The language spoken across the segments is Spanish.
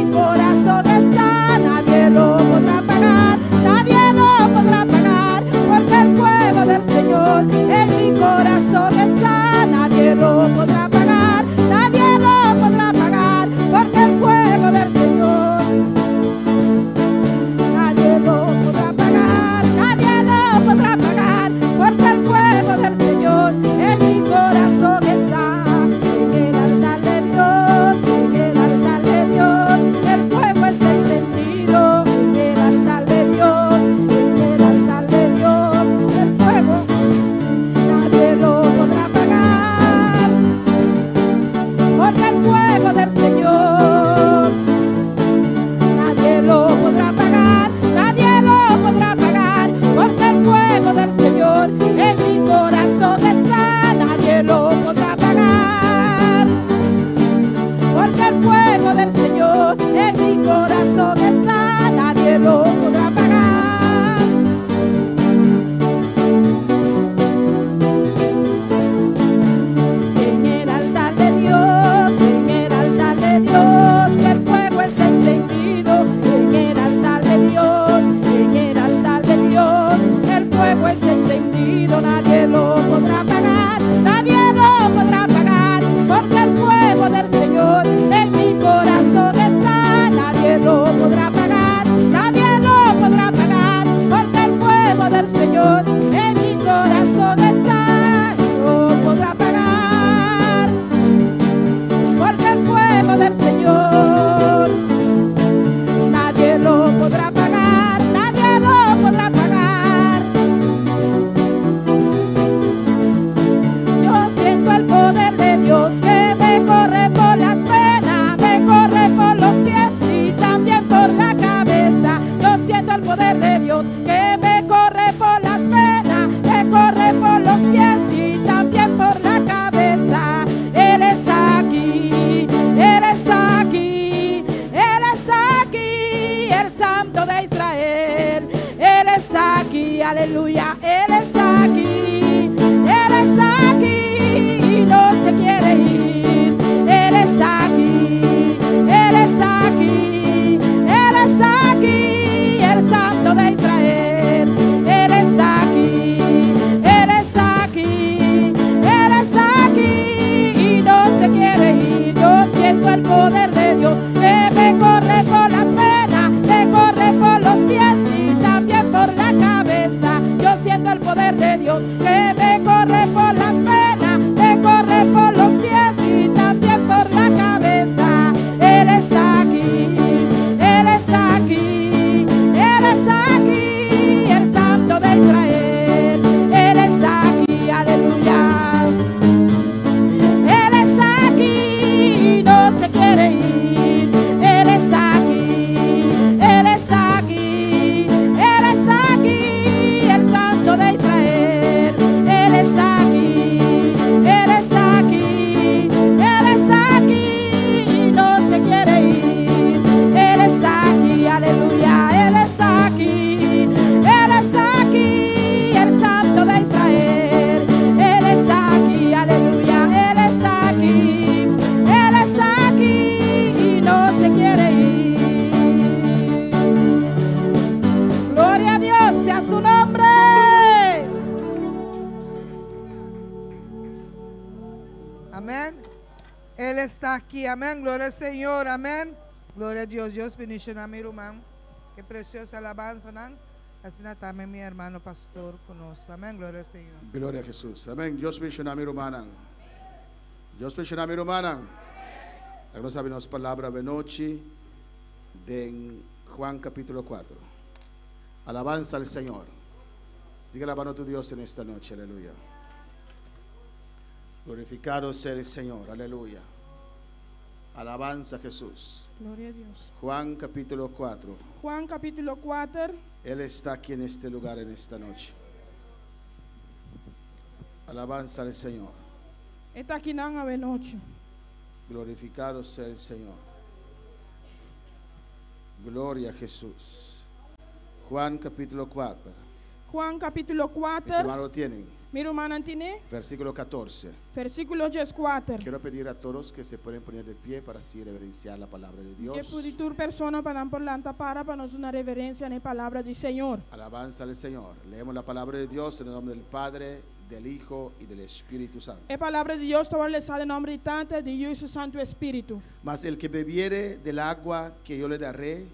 mi corazón está, nadie lo podrá pagar, nadie lo podrá pagar, porque el fuego del Señor en mi corazón está, nadie lo podrá pagar, nadie lo podrá pagar, porque el fuego del Señor, nadie lo podrá pagar, nadie lo podrá pagar, porque el fuego del Señor en mi corazón está. En el altar de Dios, en el altar de Dios, el fuego está encendido. En el altar de Dios, en el altar de Dios, el fuego nadie lo podrá apagar, porque el fuego del Señor nadie lo podrá apagar, nadie lo podrá apagar, porque el fuego del Señor en mi corazón está, nadie lo podrá apagar, porque el fuego del Señor en mi corazón está, nadie lo podrá apagar. En el altar de Dios, en el altar de Dios, el fuego está encendido. En el altar de Dios, en el altar de Dios, el fuego está encendido. Nadie lo podrá apagar, nadie lo podrá apagar, porque el fuego del Señor en mi corazón está. Nadie lo podrá apagar, nadie lo podrá apagar, porque el fuego del Señor en mi corazón está. No podrá apagar, porque el fuego del Señor nadie lo podrá apagar, nadie lo podrá apagar. Yo siento el poder de Dios que me corre por las venas, me corre por los pies y también por la cabeza. Yo siento el poder de Dios que me corre por las venas, me corre por los pies y también por la cabeza. Él está aquí, Él está aquí, Él está aquí, el Santo de Israel. Él está aquí, aleluya, Él está aquí, Él está aquí y no se quiere ir. Él está aquí, Él está aquí, Él está aquí, el Santo de Israel. Él está aquí, Él está aquí, Él está aquí y no se quiere ir. Yo siento el poder de Dios que me corre por las venas, me corre por los pies y también por la cabeza. Yo siento el poder de Dios que me corre por las venas, me corre por los pies y también por la cabeza. Él está aquí, Él está aquí, Él está aquí, el Santo de Israel. Él está aquí, aleluya. Él está aquí y no se quiere ir. Él está aquí, Él está aquí, Él está aquí, el Santo de Israel. Él está aquí, Él está aquí, Él está aquí y no se quiere ir. Él está aquí, aleluya. Él está aquí, Él está aquí, el Santo de Israel. Él está aquí, aleluya. Él está aquí, Él está aquí y no se quiere ir. Gloria a Dios, sea su nombre. Amén. Él está aquí. Amén. Gloria al Señor. Amén. Gloria a Dios. Dios bendiga a mi hermano. Qué preciosa alabanza, ¿no? Así también mi hermano pastor conoce. Amén. Gloria al Señor. Gloria a Jesús. Amén. Diyos bendiga namin rumanang. Diyos bendiga namin rumanang. Ang sabi nos palabra benochi de Juan capítulo 4. Alabanza al Señor. Sigue alabando a tu Dios en esta noche. Aleluya. Glorificado sea el Señor. Aleluya. Alabanza a Jesús. Gloria a Dios. Juan capítulo 4. Juan capítulo 4. Él está aquí en este lugar en esta noche. Alabanza al Señor. Está aqui na noche. Glorificado sea el Señor. Gloria a Jesús. Juan capítulo 4. Juan capítulo Mis 4. hermanos lo tienen. Miro manantine, versículo 14. versículo 14. Quiero pedir a todos que se pueden poner de pie para así reverenciar la palabra de Dios. Que puditur persona para por lanta para nos una reverencia en la palabra del Señor. Alabanza al Señor. Leemos la palabra de Dios en el nombre del Padre, del Hijo y del Espíritu Santo. La palabra de Dios te sale en nombre de Tante, de Dios y su Santo Espíritu. Mas el que bebiere del agua que yo le daré,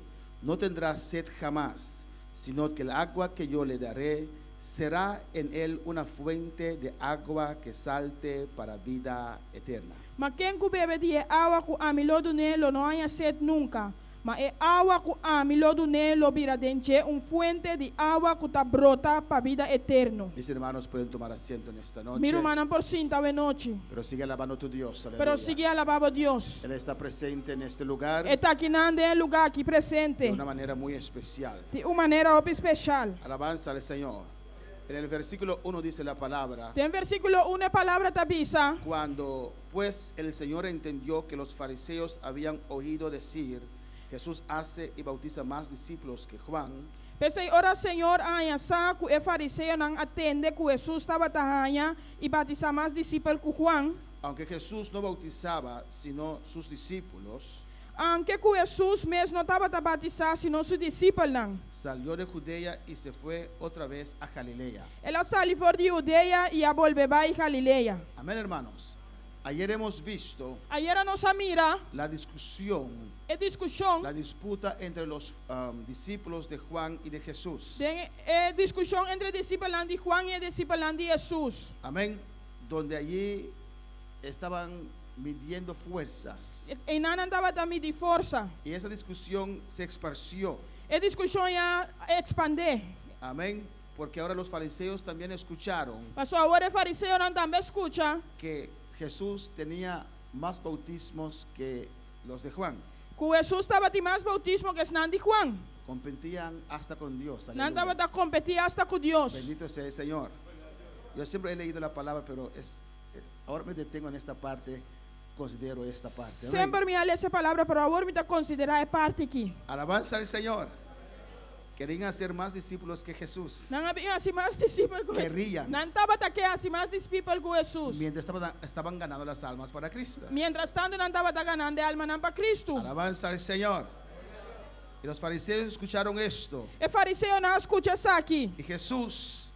no tendrá sed jamás, sino que el agua que yo le daré será en él una fuente de agua que salte para vida eterna. Mas quem que bebe de agua que a mim do nele não há sede nunca. Mas é água que a mim do nele vira dentro fuente de agua que está brota para vida eterna. Mis hermanos pueden tomar asiento en esta noche. Miro manan por cinta de noche. Pero sigue alabando a tu Dios. Aleluya. Pero sigue alabando a Dios. Él está presente en este lugar Está aqui nande lugar aqui presente. de una manera muy especial. De uma maneira especial. Alabanza al Señor. En el versículo 1 dice la palabra: Tem versículo 1 palavra tabisa. cuando pues el Señor entendió que los fariseos habían oído decir, Jesús hace y bautiza más discípulos que Juan, Pensei, ora Senhor, anha saco e fariseu não atende que Jesus estava tahanha e batizar mais discípulos que Juan. aunque Jesús no bautizaba sino sus discípulos, Aunque que Jesus mesmo não estava a batizar, senão seus discípulos não. salió de Judea y se fue otra vez a Galilea. Ela saiu fora de Judeia e a volver para Galileia. Amén, hermanos. Ayer hemos visto Ayer a nossa mira la discusión, é discussão, la disputa entre los discípulos de Juan y de Jesús. é discussão entre discípulos de Juan e discípulos de Jesus. Amén. Donde allí estaban midiendo fuerzas. E não andava também de força. Y esa discusión se esparció. É discussão ia expandir. Amén. Porque ahora los fariseos también escucharon Mas agora o fariseu não também escuta que Jesús tenía más bautismos que los de Juan. que Jesus estava de mais bautismo que não de Juan. Competían hasta con Dios. Não Aleluya. estava a competir hasta com Deus. Bendito sea el Señor. Yo siempre he leído la palabra, pero ahora me detengo en esta parte, considero esta parte. Amén. Sempre me lê essa palavra, por favor, me considerar a parte aqui. Alabanza al Señor. Querían ser más discípulos que Jesús. Não havia assim mais discípulos que Querrían. Não estava aqui assim mais discípulos que Jesus. Mientras estaban ganando las almas para Cristo. Mientras tanto, não estava ganhando alma não para Cristo. Alabanza al Señor. Y los fariseos escucharon esto. O fariseu não escuta isso aqui. Y Jesús,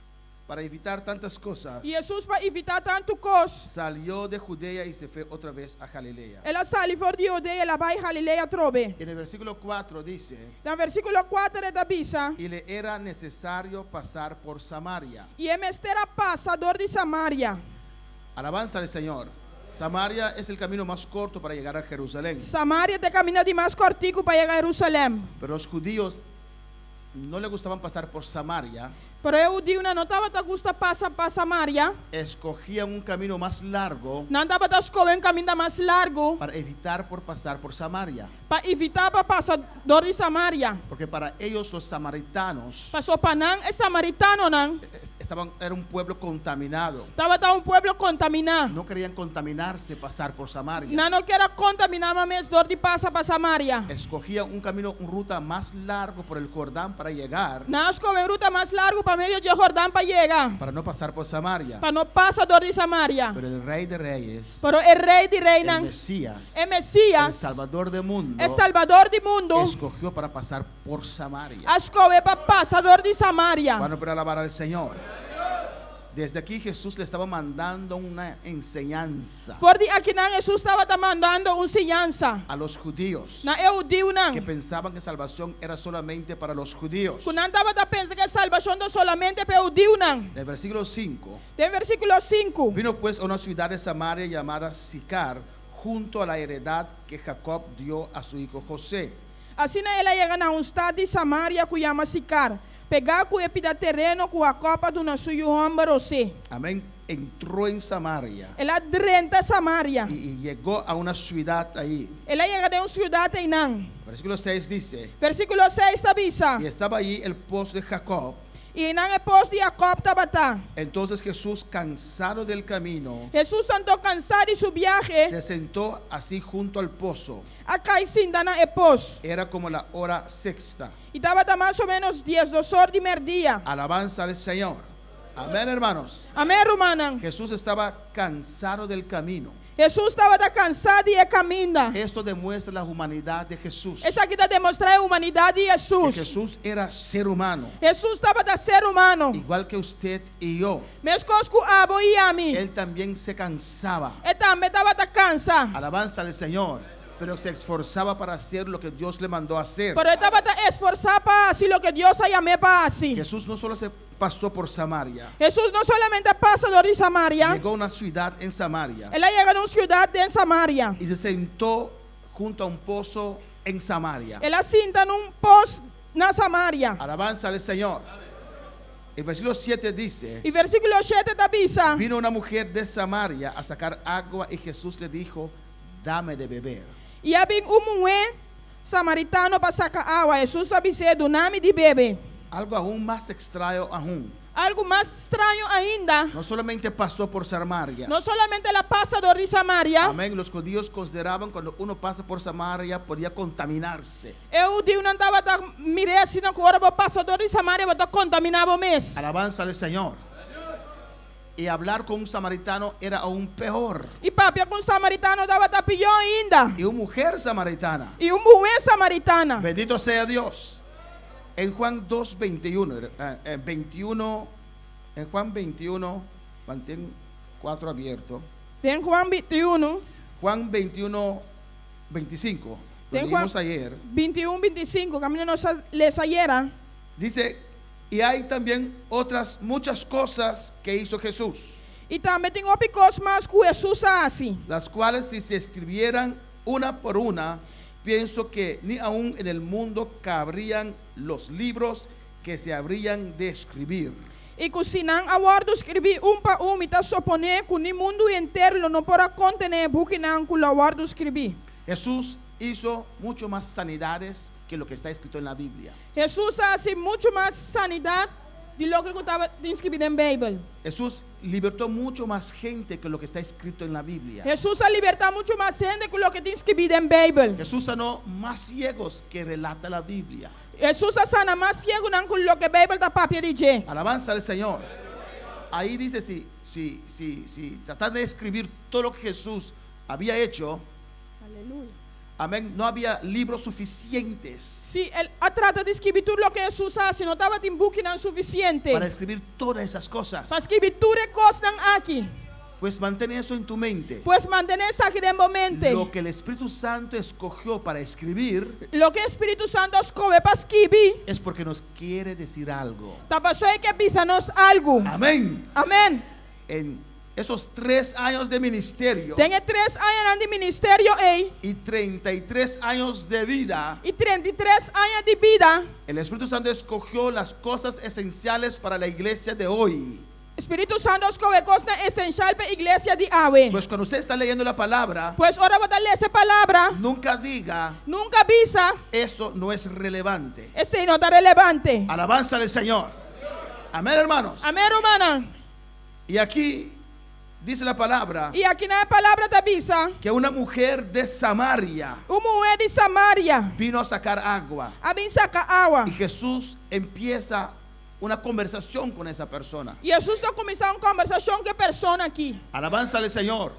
para evitar tantas cosas, E Jesus, para evitar tanto coisa, salió de Judea y se fue otra vez a Galilea. ela saiu fora de Judeia, ela vai a Galileia trove. En el versículo 4 dice: No versículo 4 da Bisa, y le era necesario pasar por Samaria. e é mestera passador de Samaria. Alabanza al Señor. Samaria es el camino más corto para llegar a Jerusalén. Samaria te caminho de mais cortico para chegar a Jerusalém. Pero los judíos no les gustaban pasar por Samaria. Pero eu digo, não estava a gostar passar para Samaria. Escogían un camino más largo Não estava a escolher caminho mais largo para evitar por pasar por Samaria. para evitar para passador de Samaria. Porque para ellos los samaritanos Passou para não, é samaritano não. era un pueblo contaminado. Estava pueblo contaminado. No querían contaminarse, pasar por Samaria. Não quero contaminar mais dor de passar para Samaria. Escogían un camino, una ruta más largo por el Jordán para llegar, Não escolher ruta mais largo para meio de Jordão para chegar. para no pasar por Samaria. Para não passar dor de Samaria. Pero el Rey de Reyes, Pero o rei de rei el não. Mesías, É el Messias. Salvador del mundo, É Salvador do mundo. escogió para pasar por Samaria. Escolher para passador de Samaria. Van a poder alabar al Señor. Desde aquí Jesús le estaba mandando una enseñanza Fora de aqui não, Jesus estava mandando uma ensinança. a los judíos Na eu digo não. que pensaban que salvación era solamente para los judíos. Que não estava a pensar que salvação não solamente para o Deus não. El versículo 5. Tem versículo 5. Vino pues a una ciudad de Samaria llamada Sicar, junto a la heredad que Jacob dio a su hijo José. Assim ela chega na estado de Samaria que chama Sicar. Pegar com o terreno com a copa do nosso homem José. Amén. Entró en Samaria Ela drenta Samaria. y llegó a una ciudad ahí. Ela chega de uma cidade em não. Versículo 6 dice: Versículo 6 avisa. y estaba allí el pozo de Jacob. E não é posto de Jacob estava. Entonces Jesús, cansado del camino, Jesus andou cansado de seu viagem. se sentó así junto al pozo. A caixinha na poço. Era como la hora sexta. E estava mais ou menos 10 horas de meio-dia. Alabanza al Señor. Amén, hermanos. Amén, rumanan. Jesús estaba cansado del camino. Jesus estava cansado e caminha. Esto demuestra la humanidad de Jesús. Essa aqui está demonstrando a humanidade de Que Jesus. Jesús era ser humano, Jesus estava da ser humano. igual que usted y yo. Mesmo com o abo e a mim. Él también se cansaba. Ele também estava cansado. Alabanza al Señor. Pero se esforzaba para hacer lo que Dios le mandó a hacer. Pero ele estava esforçado para fazer o que Deus chamou para fazer. Jesús no solo se pasó por Samaria, Jesus não solamente passa de Samaria. llegó a una ciudad en Samaria Ele chega numa cidade em Samaria. y se sentó junto a un pozo en Samaria. Ele assenta num poço na Samaria. Alabanza al Señor. El versículo 7 dice: E versículo 7 da Bisa. vino una mujer de Samaria a sacar agua y Jesús le dijo: dame de beber. E havia mulher samaritano para sacar água. Jesus sabia do nome de bebê. Algo aún más extraño aún. Algo mais estranho ainda. No solamente pasó por Samaria. Não solamente ela passa de Samaria. Amén. Los judíos consideraban cuando uno pasa por Samaria podía contaminarse. Eu digo não estava mirei assim na hora vou passar de Samaria vou contaminar o mês. Alabanza al Señor. Y hablar con un samaritano era aún peor. E papi com samaritano estava pior ainda. Y una mujer samaritana. E mulher samaritana. Bendito sea Dios. En Juan 2:21, en Juan 21, mantén 4 abierto. Tem Juan 21. Juan 21, 25. Lo Tem Juan leímos ayer. 21, 25. Camino nos les ayer. Dice, y hay también otras muchas cosas que hizo Jesús, E também tem outras coisas mais que Jesus faz. las cuales si se escribieran una por una, pienso que ni aún en el mundo cabrían los libros que se habrían de escribir. E que se não agora escrever para e está supondo que o mundo inteiro não poderá conter porque não que agora escrever. Jesús hizo mucho más sanidades que lo que está escrito en la Biblia. Jesus faz muito mais sanidade de lo que estava escrito em Bíblia. Jesús libertó mucho más gente que lo que está escrito en la Biblia. Jesus a libertar muito mais gente que lo que está escrito em Bíblia. Jesús sanó más ciegos que relata la Biblia. Jesus a sana mais ciego não que lo que a Bíblia está para dizer. Alabanza al Señor. Ahí dice, si tratan de escribir todo lo que Jesús había hecho, Aleluia. amén, no había libros suficientes Se ele trata de escrever tudo o que Jesus faz, não estava em book não suficiente. para escribir todas esas cosas. Para escrever tudo coisas aqui. Pues mantén eso en tu mente. Pues mantener esa aqui en mente. Lo que el Espíritu Santo escogió para escribir Lo que el Espíritu Santo escoge para escribir, es porque nos quiere decir algo. está pasando que avisanos algo. Amén. Amén. En esos 3 años de ministerio Tengo 3 años de ministerio y 33 años de vida, y 33 años de vida. el Espíritu Santo escogió las cosas esenciales para la iglesia de hoy. Espíritu Santo escoge cosas esenciales para la iglesia de hoy. Pues cuando usted está leyendo la palabra, Pues ahora voy a darle esa palabra. nunca diga, Nunca avisa. eso no es relevante. Ese no está relevante. Alabanza al Señor. Amén, hermanos. Amén, hermana. Y aquí dice la palabra Y aquí en la palabra te avisa. que una mujer de Samaria Una mujer de Samaria. vino a sacar agua. A vir sacar agua. Y Jesús empieza una conversación con esa persona. E Jesus está começando uma conversação com a pessoa aqui. Alabanza al Señor.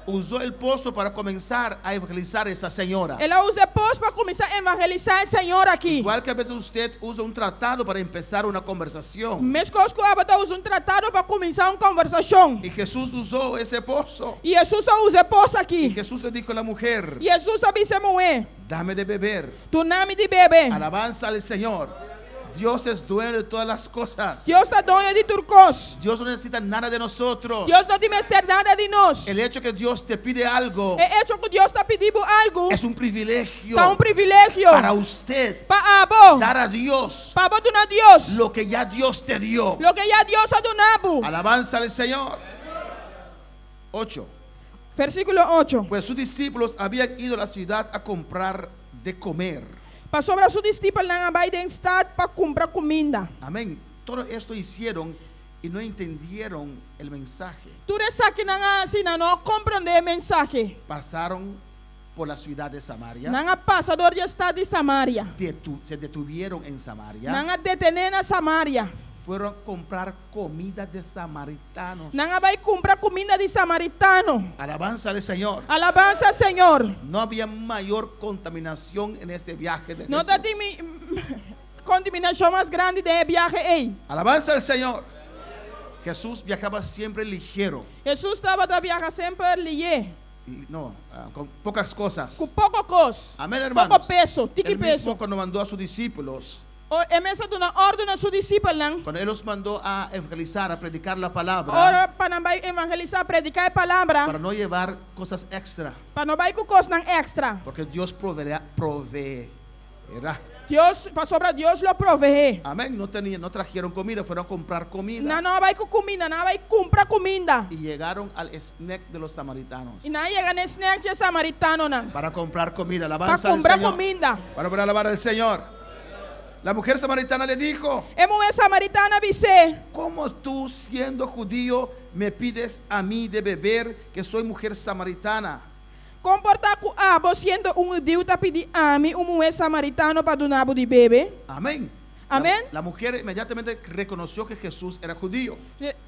Usó el pozo para comenzar a evangelizar a esa señora. Ela usa poço para começar a evangelizar o Senhor aqui. Igual que a veces usted usa un tratado para empezar una conversación. Mesmo que eu está usando tratado para começar uma conversação. Y Jesús usó ese pozo. E Jesus usa poço Y aqui. Jesús le dijo a la mujer, E Jesus avisa a mulher. dame de beber. Tu nome de bebê. Alabanza al Señor. Dios es dueño de todas las cosas. Deus está dono de turcos. Dios no necesita nada de nosotros. Deus não tem nada de nós. El hecho que Dios te pide algo É hecho que Deus está pedindo algo. es un privilegio Está privilégio. para usted Para abo. dar a Dios Para abonar Deus. lo que ya Dios te dio. Lo que já Deus ha donado. Alabanza al Señor. 8. Versículo 8. Pues sus discípulos habían ido a la ciudad a comprar de comer. Passou para seus discípulos na baía de estado para comprar comida. Amén. Todo esto hicieron y no entendieron el mensaje. Tudo isso aqui não compreender a mensagem. Pasaron por la ciudad de Samaria. Não passador de estado de Samaria. Se detuvieron en Samaria. Não detener na Samaria. fueron a comprar comida de samaritanos. Nang abay compra comida de samaritano. Alabanza al Señor. Alabanza, Señor. No había mayor contaminación en ese viaje de No Jesús. tem contaminación más grande de viaje aí. Alabanza al Señor. Jesús viajaba siempre ligero. Jesus estava da viaja sempre lié. No, con pocas cosas. Com pouco cos. Amén, hermanos. Pouco peso, tiki Él mismo peso. cuando mandó a sus discípulos, É mesmo de uma ordem na sua discípula, não? cuando Él los mandó a evangelizar, a predicar la palabra, Ora para não evangelizar, predicar a palavra, para no llevar cosas extra, para não vai com coisa não extra. porque Dios proveerá. Deus, para sobre Deus lo provee. Amén. No trajeron comida, fueron a comprar comida. Não vai com comida, não vai comprar comida. Y llegaron al snack de los samaritanos E não chega nesse snack de samaritano, não. para comprar comida. Para Alabanza al comprar Señor. comida. Para alabar al Señor. La mujer samaritana le dijo: E mulher samaritana disse: ¿cómo tú, siendo judío, me pides a mí de beber, que soy mujer samaritana? comportar com você sendo judeu tá pedir a mim mulher samaritano para donar de bebê. Amén. Amén. La mujer inmediatamente reconoció que Jesús era judío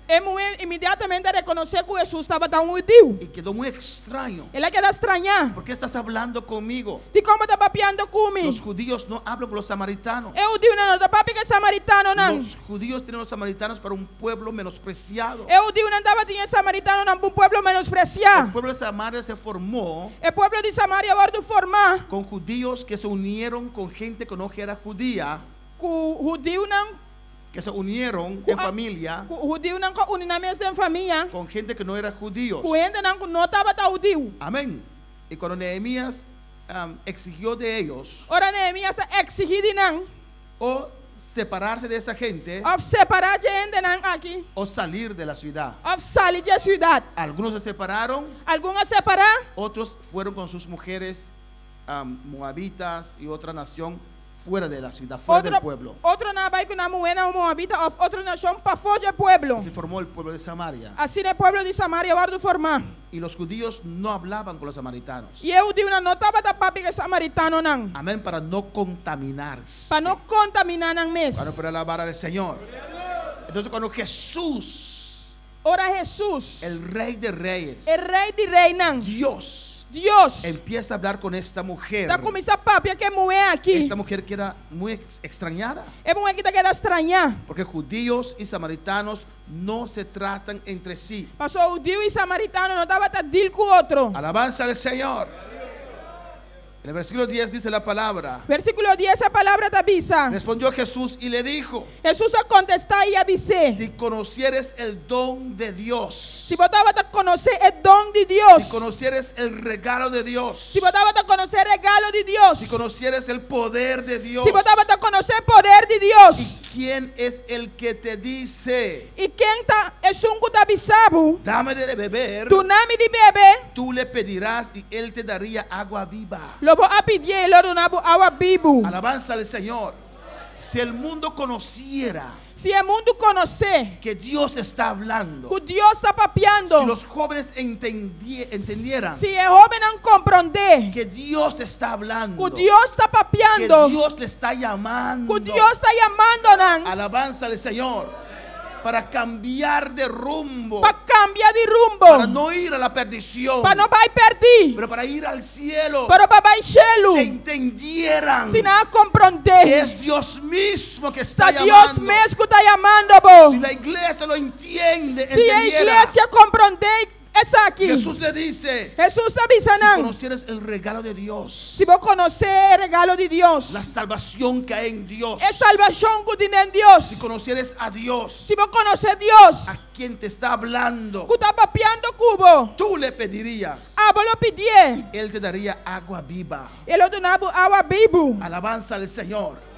E mulher imediatamente reconheceu que Jesus estava tão judeu. y quedó muy extraño. Ela quer estranhar. ¿Por qué estás hablando conmigo? De como está papiando comigo. Los judíos no hablan con los samaritanos. Eu digo não, tá papi que samaritano não. Los judíos tienen los samaritanos para un pueblo menospreciado. Eu digo não tava tinha samaritano não um pueblo El menospreciado. pueblo de Samaria se formó O pueblo de Samaria agora formar con judíos que se unieron con gente que no era judía, com judeu não, que se unieron en familia com judeu não com unidade em família, con gente que no era judíos. com gente não tava tão judeu. Amén. Y cuando Nehemías exigió de ellos Ora Neemias exigir não, o separarse de esa gente of separar gente não aqui, o salir de la ciudad. of sair da cidade. Algunos se separaron, Alguns separar, otros fueron con sus mujeres moabitas y otra nación fuera de la ciudad, fuera del pueblo. outro não vai com uma mulher não moabita, of outra nação para fora do pueblo. Se formó el pueblo de Samaria. Assim o pueblo de Samaria agora formar. Y los judíos no hablaban con los samaritanos. E eu digo não tava da papi que samaritano não, Amén, para no contaminarse. para não contaminar não mesmo. Para alabar al Señor. Entonces cuando Jesús, Ora Jesus, el Rey de Reyes, o rei de rei não, Dios, Deus, empieza a hablar con esta mujer. tá começando papi que mulher aqui. Esta mujer queda muy extrañada, É mulher que tá querendo estranhar. porque judíos y samaritanos no se tratan entre sí. Passou judeu e samaritano não tava tá deal com outro. Alabanza al Señor. En el versículo 10 dice la palabra: Versículo 10 a palavra da avisa. respondió Jesús y le dijo: Jesus a contestar e avisar. si conocieres el don de Dios, Se botava tá conhecer o dom de Deus. si conocieres el regalo de Dios, Se botava tá conhecer o regalo de Deus. si conocieres el poder de Dios, Se botava tá conhecer o poder de Deus. ¿y quién es el que te dice, E quem tá é sunco da avisado, dame de beber? tu nome de bebê, Tú le pedirás y él te daría agua viva. lo vou a pedir e lo donavo água vivo. Alabanza al Señor. Si el mundo conociera Se o mundo conhecer que Dios está hablando, que Deus está papiando, si los jóvenes entendieran se o jovem não compreender que Dios está hablando, que Deus está que papiando, Dios le está llamando, que Deus está chamando não, alabanza al Señor, para cambiar de rumbo, para cambiar de para rumbo, no ir a la perdición, para não vai perder, pero para ir al cielo, para baixá-lo, se entendieran se não que compreender, es Dios mismo que está está Deus llamando. mesmo que está chamando, Si la iglesia lo entiende, se a entendiera, igreja compreender essa aqui, Jesús le dice: Jesus está si avisando, conocieras el regalo de Dios, se vou conhecer o regalo de Deus, la salvación que hay en Dios, é salvação que tem em Deus, si conocieres a Dios, se vou conhecer Deus, a quien te está hablando, que está papiando cubo, tú le pedirías, vou lhe pedir, él te daría agua viva. ele donava água viva. Alabanza al Señor.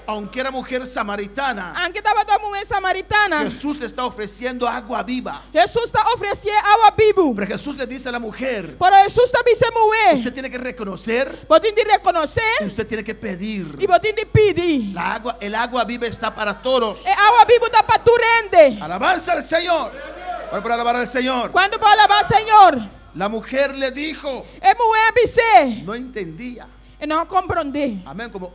Aunque era mujer samaritana, Aunque estava da mulher samaritana, Jesús le está ofreciendo agua viva. Jesus está oferecendo água viva. Pero Jesús le dice a la mujer: Pero Jesus está dizendo mulher, usted tiene que reconocer você tem de y reconhecer usted tiene que pedir. e você tem de pedir. El agua viva está para todos. E água viva está para tu rende. Alabanza al Señor. Vamos para alabar al Señor. Quando para alabar Senhor, La mujer le dijo, e mulher disse, no entendía. E não compreender. Amén. Como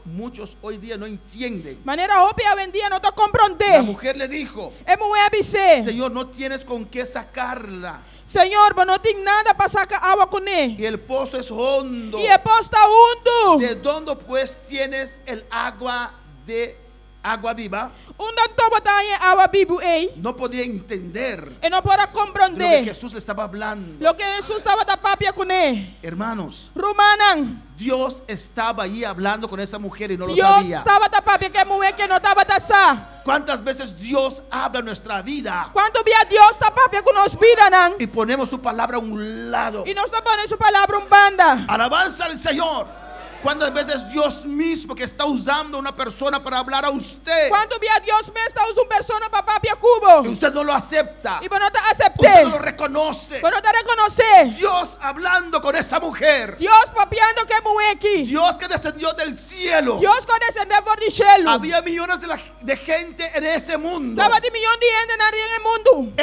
muchos hoy día no entienden. Maneira óbvia hoje em dia não está La compreender. mujer le dijo, É mulher dizer, Señor, no tienes con qué sacarla. Senhor, mas não tem nada para sacar água com ele. Y el pozo es hondo. E é posta undo. ¿De dónde pues tienes el agua de agua viva? Onde tu botar em água bibu ei? No podía entender E não pode de lo que compreender. Jesús le estaba hablando. Lo que Jesus estava da papia com ele. Hermanos, Romanan. Dios estaba ahí hablando con esa mujer y no lo Deus sabía. estava da papia que mulher que não estava da sa. ¿Cuántas veces Dios habla en nuestra vida Quando via Deus da papia com nós vida nan. y ponemos su palabra a un lado? E nós estamos ponendo sua palavra banda. Alabanza al Señor. ¿Cuántas veces Dios mismo que está usando a una persona para hablar a usted Quando via Deus mesmo está usando persona para papia y cubo. usted no lo acepta? E para não tá Usted aceitar. no lo reconoce. Para não tá reconhecer. Dios hablando con esa mujer. Deus papiando que é mulher aqui. Dios que descendió del cielo. Deus que descendeu por de gelo. Había millones de gente en ese mundo. Tava de milhão de gente na área do mundo.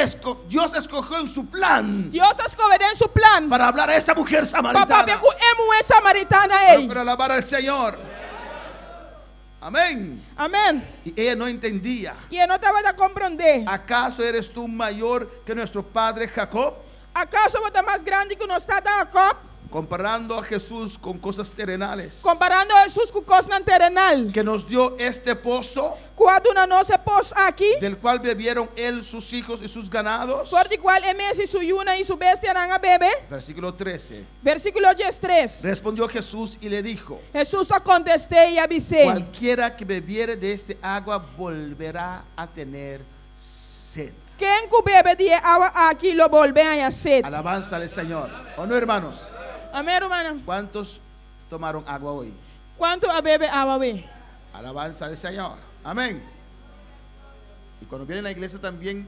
Dios escogió en su plan Deus escolheu em seu plano. para hablar a esa mujer Para papia samaritana. com é mulher samaritana ei. Para alabar al Señor. Amén. Amém. Y ella no entendía. E eu não estava a compreender. ¿Acaso eres tú mayor que nuestro padre Jacob? Acaso você é mais grande que o nosso estado Jacob? Comparando a Jesús con cosas terrenales, Comparando Jesus com coisa terrenal. que nos dio este pozo, Quando na nossa pós aqui, del cual bebieron él, sus hijos y sus ganados. por de qual é Messi, sua yuna e sua bestia não bebe. Versículo 13. Versículo 13. Respondió Jesús y le dijo: Jesus contestou e avisei. cualquiera que bebiere de este agua volverá a tener sed. Quem que bebe de água aqui lo volverá a sed. Alabanza al Señor. ¿O no, hermanos? Amém, hermana. ¿Cuántos tomaron agua hoy? Quanto a bebe água bem? Alabanza al Señor. Amén. Y cuando vienen a la iglesia también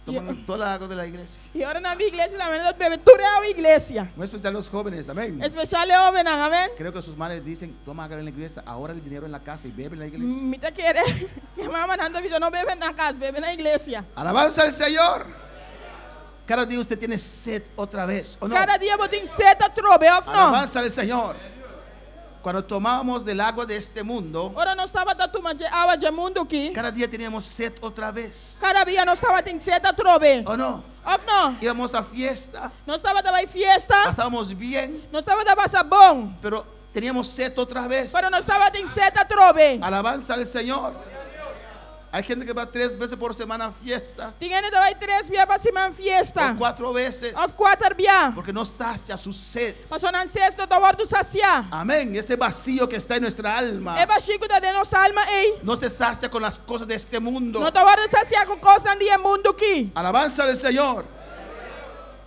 toman toda la agua de la iglesia. E agora na minha igreja também nós bebe tudo a igreja. Muy especial los jóvenes. Amén. Especial é homem, amém? Creo que sus madres dicen: toma agua en la iglesia, ahora el dinero en la casa y bebe en la iglesia. Me tá querendo. Minha mamãe não avisa, não bebe na casa, bebe na igreja. Alabanza al Señor. Cada día usted tiene sed otra vez, ¿o no? Cada dia você tem sede a trobe, ou não? Alabanza al Señor. Cuando tomábamos del agua de este mundo, Ora nós estava da turma de água de mundo aqui. cada día teníamos sed otra vez, Cada dia nós estava tem sede a trobe. ¿o no? Ou não? Íbamos a fiesta, Nós estava da fiesta, pasábamos bien, nós estava da passa bom. pero teníamos sed otra vez. Pero nós estava tem sede a trobe. Alabanza al Señor. Hay gente que va 3 veces por semana a fiesta, Tinha ainda vai 3 dias para cima fiesta. o 4 veces, Ou 4 dias. porque no sacia su sed. Passou na sexta do hora do saciar. Amén. Ese vacío que está en nuestra alma É baixinho da nossa alma, ei. no se sacia con las cosas de este mundo. Não tá hora de saciar com coisas de mundo aqui. Alabanza del Señor.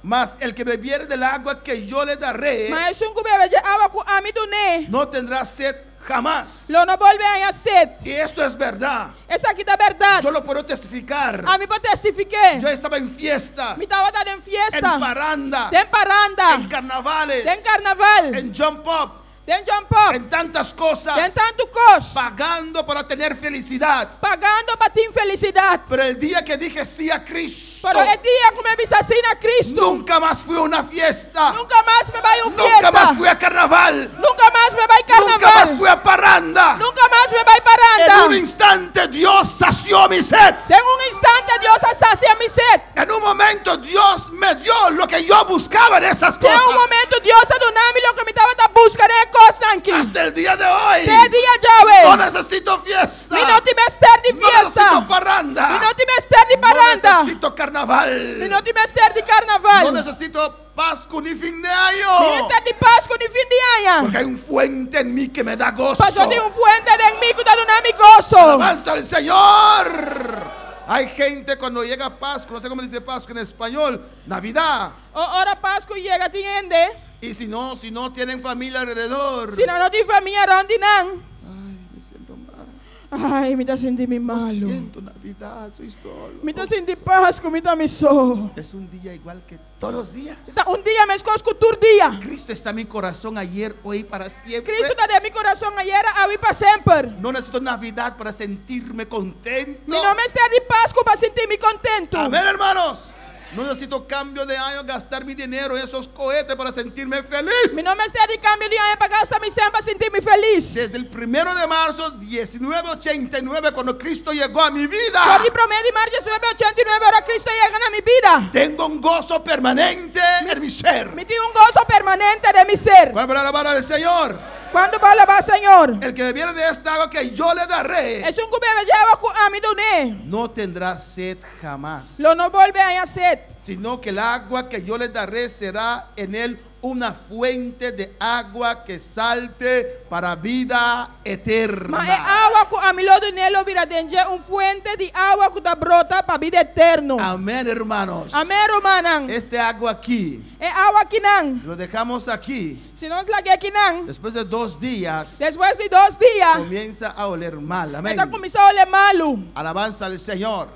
Mas el que bebiere del agua que yo le daré Mas um que bebe de água com a mim do ne. no tendrá sed jamás. Lo não volve a sede. Y esto es verdad. Essa aqui da verdade. Yo lo puedo testificar. A mim para testificar. Yo estaba en fiestas, Me estava dando em en fiesta. parandas, Tem paranda. en carnavales, Tem carnaval. en jump up, Tem jump up. en tantas Tem cosas, tanto coisa. pagando para tener felicidad. Pagando para ter felicidade. Pero el día que dije sí a Cristo, Pero o dia que me vi assim na Cristo. nunca más fui a una fiesta, Nunca mais me vai nunca fiesta. más fui a carnaval, Nunca mais me vai nunca más carnaval. fui a parranda. Nunca mais me vai En paranda. un instante Dios sació mi sed. Tem instante Deus sacia mi sede. En un momento Dios me dio lo que yo buscaba en esas Tem cosas. momento Deus adonami lo que me estava da busca de coisa aqui. Hasta el día de hoy Tem dia no Jawe. necesito fiesta, Me não te mester de no fiesta. necesito parranda, Me não te mester de no paranda. necesito Me carnaval, não te mester de no carnaval. necesito Pascua ni fin de Me año, mester de Páscoa de fim de ano. porque hay un fuente en mí que me da gozo. Passou de fuente de mim que adonami gozo. Alabanza al Señor. Hay gente cuando llega Pascua, no sé cómo dice Pascua en español, Navidad. Ora Páscoa chega, entende? Y si no tienen familia alrededor, Se não tem família onde não. ay, me siento mal. Ai, me tá sentindo No malo. siento Navidad, soy solo. Me tá sentindo Páscoa, me tá me só. Es un día igual que todos los días. Dia me escoço todo dia. Cristo está en mi corazón ayer, hoy, para siempre. Cristo está de meu coração ayer, hoje para sempre. No necesito Navidad para sentirme contento. Me não me está de Páscoa para sentir-me contento. Amén, hermanos. No necesito cambio de año, gastar mi dinero en esos cohetes para sentirme feliz. Mi não me serve de cambio de ano para gastar mi sempre para sentir-me feliz. Desde el 1 de marzo 1989, cuando Cristo llegó a mi vida, Por el 1 de março de 1989, ahora Cristo llega na minha vida. tengo un gozo permanente en mi ser. Me tenho gozo permanente de mi ser. ¿Cuál para alabar al Señor? Quando vai lavar, Senhor? El que bebiere de esta agua que yo le daré, É um que me lleva a mi doné. no tendrá sed jamás, Lo não volve a sed. sino que el agua que yo le daré será en él una fuente de agua que salte para vida eterna. Mas é água que a mi lo doné lo vira dentro fuente de água que da brota para vida eterna. Amén, hermanos. Amém, romanan. Este agua aquí, É água que não. si lo dejamos aquí, Se nós largar aqui não, después de 2 días, depois de 2 dias, comienza a oler mal. Amén. está começando a olhar malo. Alabanza al Señor.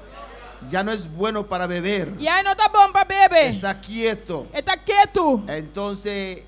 Ya no es bueno para beber. E aí não está bom para beber. Está quieto. Está quieto. Entonces,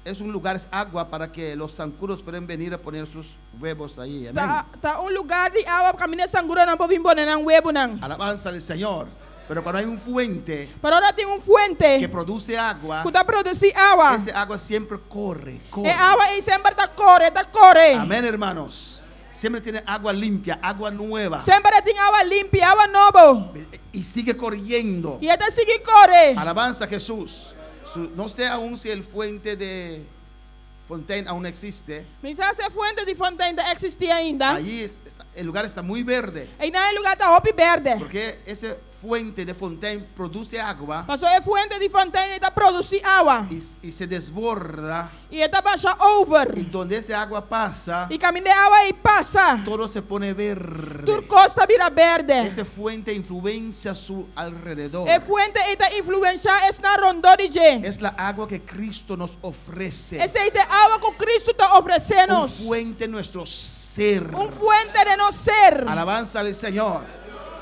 es un lugar, es agua para que los zancudos puedan venir a poner sus huevos ahí. Amén. Tá lugar de água para caminhar sangura não pode vir poner não huevo não. Alabanza al Señor. Pero cuando hay un fuente Pero ahora tem fuente que produce agua, que está produzindo água. ese agua siempre corre. É água e sempre está corre. Amén, hermanos. Siempre tiene agua limpia, agua nueva. Sempre tem água limpa, água nova. Y sigue corriendo. E esta sigue corre. Alabanza a Jesús. No sé aún si el fuente de Fontaine aún existe. Misa essa fuente de fontaine existia ainda. Allí el lugar está muy verde. E não é lugar tá hopi verde. Porque ese fuente de Fontaine produce agua Passou é fuente de fontaine está produzir água. y se desborda. E está baixa over. Y donde esa agua pasa, E caminha água e passa. todo se pone verde. Turcosta vira verde. Ese fuente influencia a su alrededor. É fuente está influenciar esta rondó de gente. Es la agua que Cristo nos ofrece. Essa é a água que Cristo está oferecendo. Un fuente en nuestro ser. Fuente de no ser. Alabanza al Señor.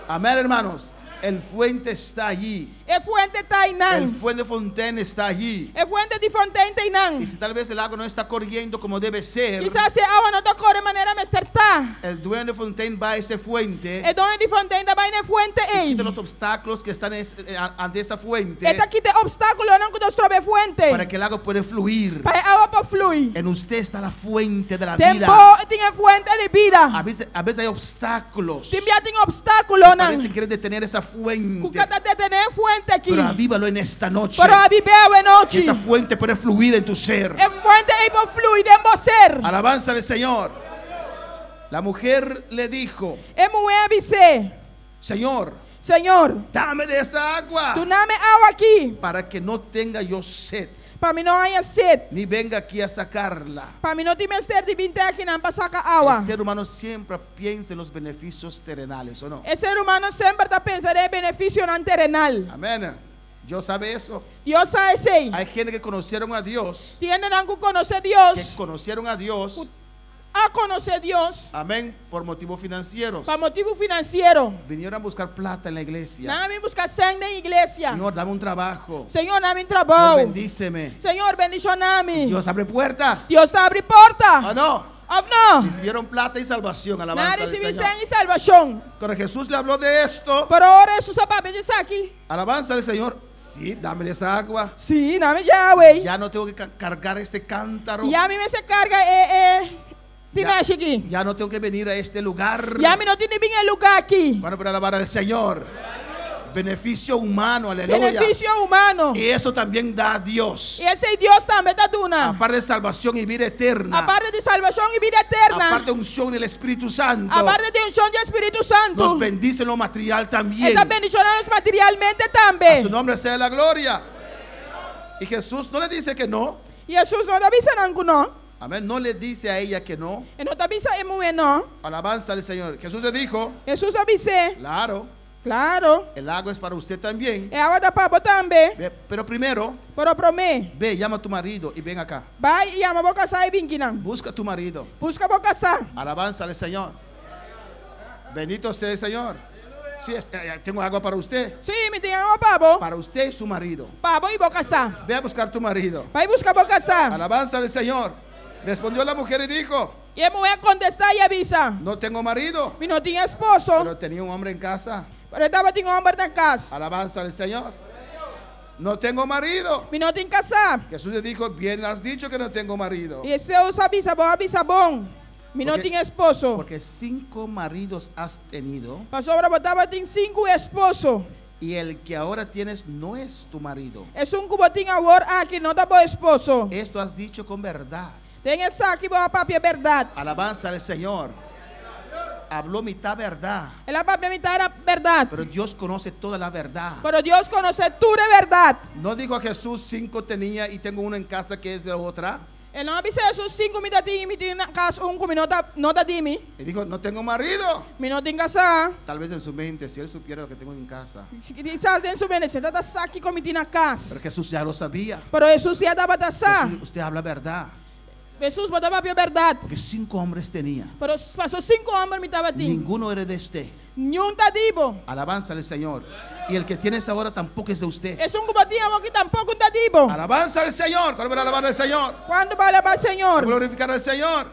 Amén, hermanos. El fuente está allí. É fuente está aí El não. fuente de Fontaine está allí. É fuente de fontaine tem não. Y si tal vez el agua no está corriendo como debe ser, Quizás se a água não está correndo de maneira me está. el dueño de Fontaine va a ese fuente É dono de fontaine da vai na fuente y ei. quita los obstáculos que están ante esa fuente Eta quite obstáculo não que nós trobe fuente. para que el agua pueda fluir. Para a água para fluir. En usted está la fuente de la Tempo vida. tem a fuente de vida. A veces hay obstáculos Tem tem obstáculo que não. parecen querer detener esa Que fuente, cada tener fuente aqui. pero avívalo en esta noche. Para a viver a Que noite. esa fuente puede fluir en tu ser. É fuente aí para fluir em você. Alabanza al Señor. La mujer le dijo: É mulher você. Señor, Senhor, dame de esa agua tu nome água aqui. para que no tenga yo sed, Para mim não há sede. ni venga aquí a sacarla. Para mim não tem mais ter de vir aqui não para sacar água. El ser humano siempre piensa en los beneficios terrenales, ¿o no? O ser humano sempre está pensando em benefício não terrenal. Amén. Dios sabe eso. Deus sabe sei. Hay gente que conocieron a Dios, Tienen que conhecer que Deus. conocieron a Dios, A conhecer Deus. amén, por motivos financieros. Para motivo financeiro. Vinieron a buscar plata en la iglesia. Não vem buscar sangue na igreja. Señor, dame un trabajo. Senhor, dá-me Señor, trabalho. bendíceme. Senhor, bendiciona-me. Dios abre puertas. Deus abre porta. ¿O no? Ou não? Recibieron plata y salvación. Não Alabanza al recebi Señor. sangue e salvação. Cuando Jesús le habló de esto, Pero ora Jesus sabe disso aqui. alabanza al Señor. Sí, dame de esa agua. Sim, dá-me Yahweh. Ya no tengo que cargar este cántaro. E a mim se carga te Ya. mexe aqui. Ya no tengo que venir a este lugar. E a mim não tem nem lugar aqui. Bueno, para alabar al Señor. Beneficio humano, aleluya. Benefício humano. Y eso también da a Dios. E esse Deus também está dando. Aparte de salvación y vida eterna. A parte de salvação e vida eterna. Aparte de unción del Espíritu Santo. A parte de unção do Espírito Santo. Nos bendice en lo material también. Está bendicionando materialmente A também. su nombre sea la gloria. Y Jesús no le dice que no. Jesus não está avisando não. Amén. No le dice a ella que no. E não está avisando mulher não. Alabanza al Señor. Jesús le dijo, Jesus avise. claro, Claro. el agua es para usted también. É água da papa também. Pero primero, Pero promê. ve, llama a tu marido y ven acá. Vai e ama boca sai vim aqui não. Busca a tu marido. Busca boca sai. Alabanza al Señor. Bendito sea el Señor. Sí, tengo agua para usted. Sim, me tem água pabo. Para usted y su marido. Pabo e boca sai. Ve a buscar tu marido. Vai buscar boca sai. Alabanza al Señor. Respondió la mujer y dijo, E a mulher contestar e avisa. no tengo marido, Me não tinha esposo. pero tenía un hombre en casa Pero estaba tinha hombre na casa. Alabanza al Señor. No tengo marido. Me não tem casar. Jesús le dijo, bien has dicho que no tengo marido. E se eu sabia bom. Me não Porque- tinha esposo. Porque 5 maridos has tenido Pastor, eu tava tem 5 esposos. y el que ahora tienes no es tu marido. É que eu tinha agora aqui, não tá bom esposo. Esto has dicho con verdad. Tem essa aqui, boa papi, é verdade. Alabanza al Señor. Habló mitad verdad. Ela papi, a mitad era verdade. Pero Dios conoce toda la verdad. Pero Deus conhece tudo é verdade. No dijo a Jesús 5 tenía y tengo uno en casa que es de la otra. Ele não avisa Jesus 5 me tinha na casa, como não tá de mim. Y dijo, no tengo marido. Me não tem casar. Tal vez en su mente, si él supiera lo que tengo en casa. Sabe dentro do bem, você tá aqui como tem na casa. Pero Jesús ya lo sabía. Pero Jesus já dava taçar. Jesús, usted habla verdad. Jesus botava a verdade. Porque 5 hombres tenía. Pero passou 5 homens me tava tinha. Ninguno era de usted. Nenhum tá divo. Alabanza al Señor. Y el que tienes ahora tampoco es de usted. É que botinha aqui tampouco tá divo. Alabanza al Señor. ¿Cuándo van a alabar al Señor? Quando vai levar Senhor? Glorificar al Señor.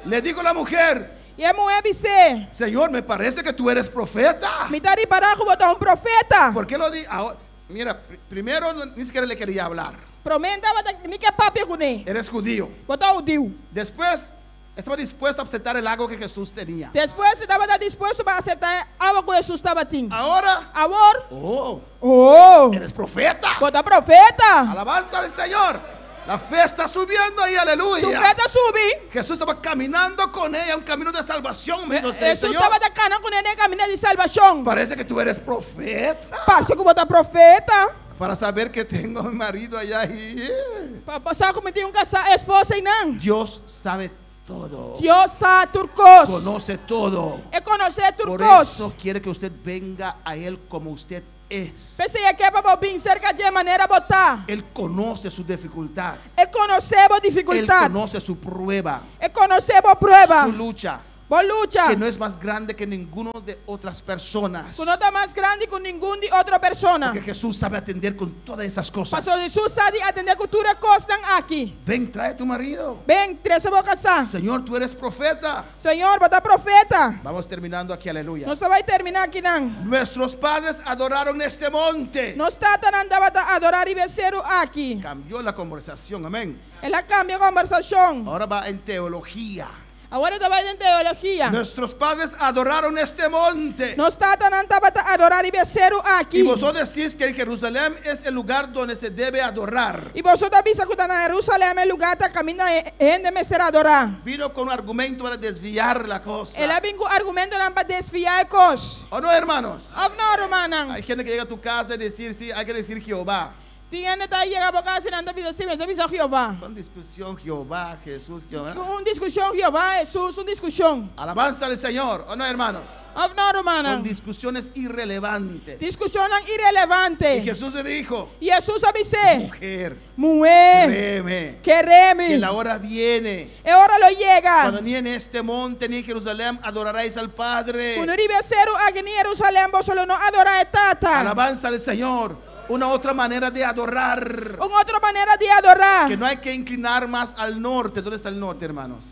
Le dijo la mujer, E a mulher disse, Señor, me parece que tú eres profeta. me tá de parar com botar profeta. ¿Por qué lo di? Ahora, mira, primero ni siquiera le quería hablar. Promenda bota ni que papi com ele. Eres judío. Botar o Deus. Después, estaba dispuesto a aceptar el algo que Jesús tenía. Depois estava disposto para aceitar algo que Jesus estava tinha. Ahora, Agora, oh, eres profeta. botar profeta. Alabanza al Señor. La fe está subiendo ahí, Su aleluya. profeta subi. Jesús estaba caminando con ella, un camino de salvación. Bendito sea el Jesus Señor. estava cana com ele caminho de salvação. Parece que tú eres profeta. Parece que botar profeta. Para saber que tengo un marido allá ahí. Para passar como tem casar esposa e não. Dios sabe todo. Deus sabe turcos. Conoce todo. É conhecer Por turcos. eso quiere que usted venga a Él como usted es. Pensei que é para vir cerca de maneira botar. Él conoce sus dificultades. É conhecer a Él dificuldade. conoce su prueba, É conhecer a prova. su lucha, Boa luta. que no es más grande que ninguno de otras personas. Que não está mais grande que nenhum de outra pessoa. Porque Jesús sabe atender con todas esas cosas. Pastor Jesus sabe atender cultura costas aqui. Ven, trae tu marido. Bem, três vou casar. Señor, tú eres profeta. Senhor, botar profeta. Vamos terminando aquí, aleluya. Não só vai terminar aqui não. Nuestros padres adoraron este monte. Não está andando a adorar e vencer aqui. Cambió la conversación, amén. Ela cambia a conversação. Ahora va en teología. Agora está em teologia. Nuestros padres adoraron este monte. Não está andando a adorar e vencer aqui. Y vosotros decís que Jerusalén es el lugar donde se debe adorar. E você está pensando que está na Jerusalém é lugar que caminha onde me será adorar. Vino con un argumento para desviar la cosa. Ela vem com argumento para desviar coisas. ¿O no, hermanos? Não, romana. Hay gente que llega a tu casa y decir, sí, hay que decir Jehová. Tinha que chegar para casa e não está assim, mas avisa Jeová. Con discusión, Jehová, Jesús, Jehová. Discussão Jeová, Jesus, discussão. Alabanza al Señor, ¿o no, hermanos? Não, romana. Con discusiones irrelevantes. Discussão irrelevante. Y Jesús le dijo, E Jesus avise. mujer, Mulher, créeme, quereme. que la hora viene. É hora lo llega. Cuando ni en este monte ni en Jerusalén adoraréis al Padre. Quando ribeseru aqui em Jerusalém, você não adorar a tata. Alabanza al Señor. Una otra manera de adorar. Uma outra maneira de adorar. Que no hay que inclinar más al norte. ¿Dónde está el norte, hermanos?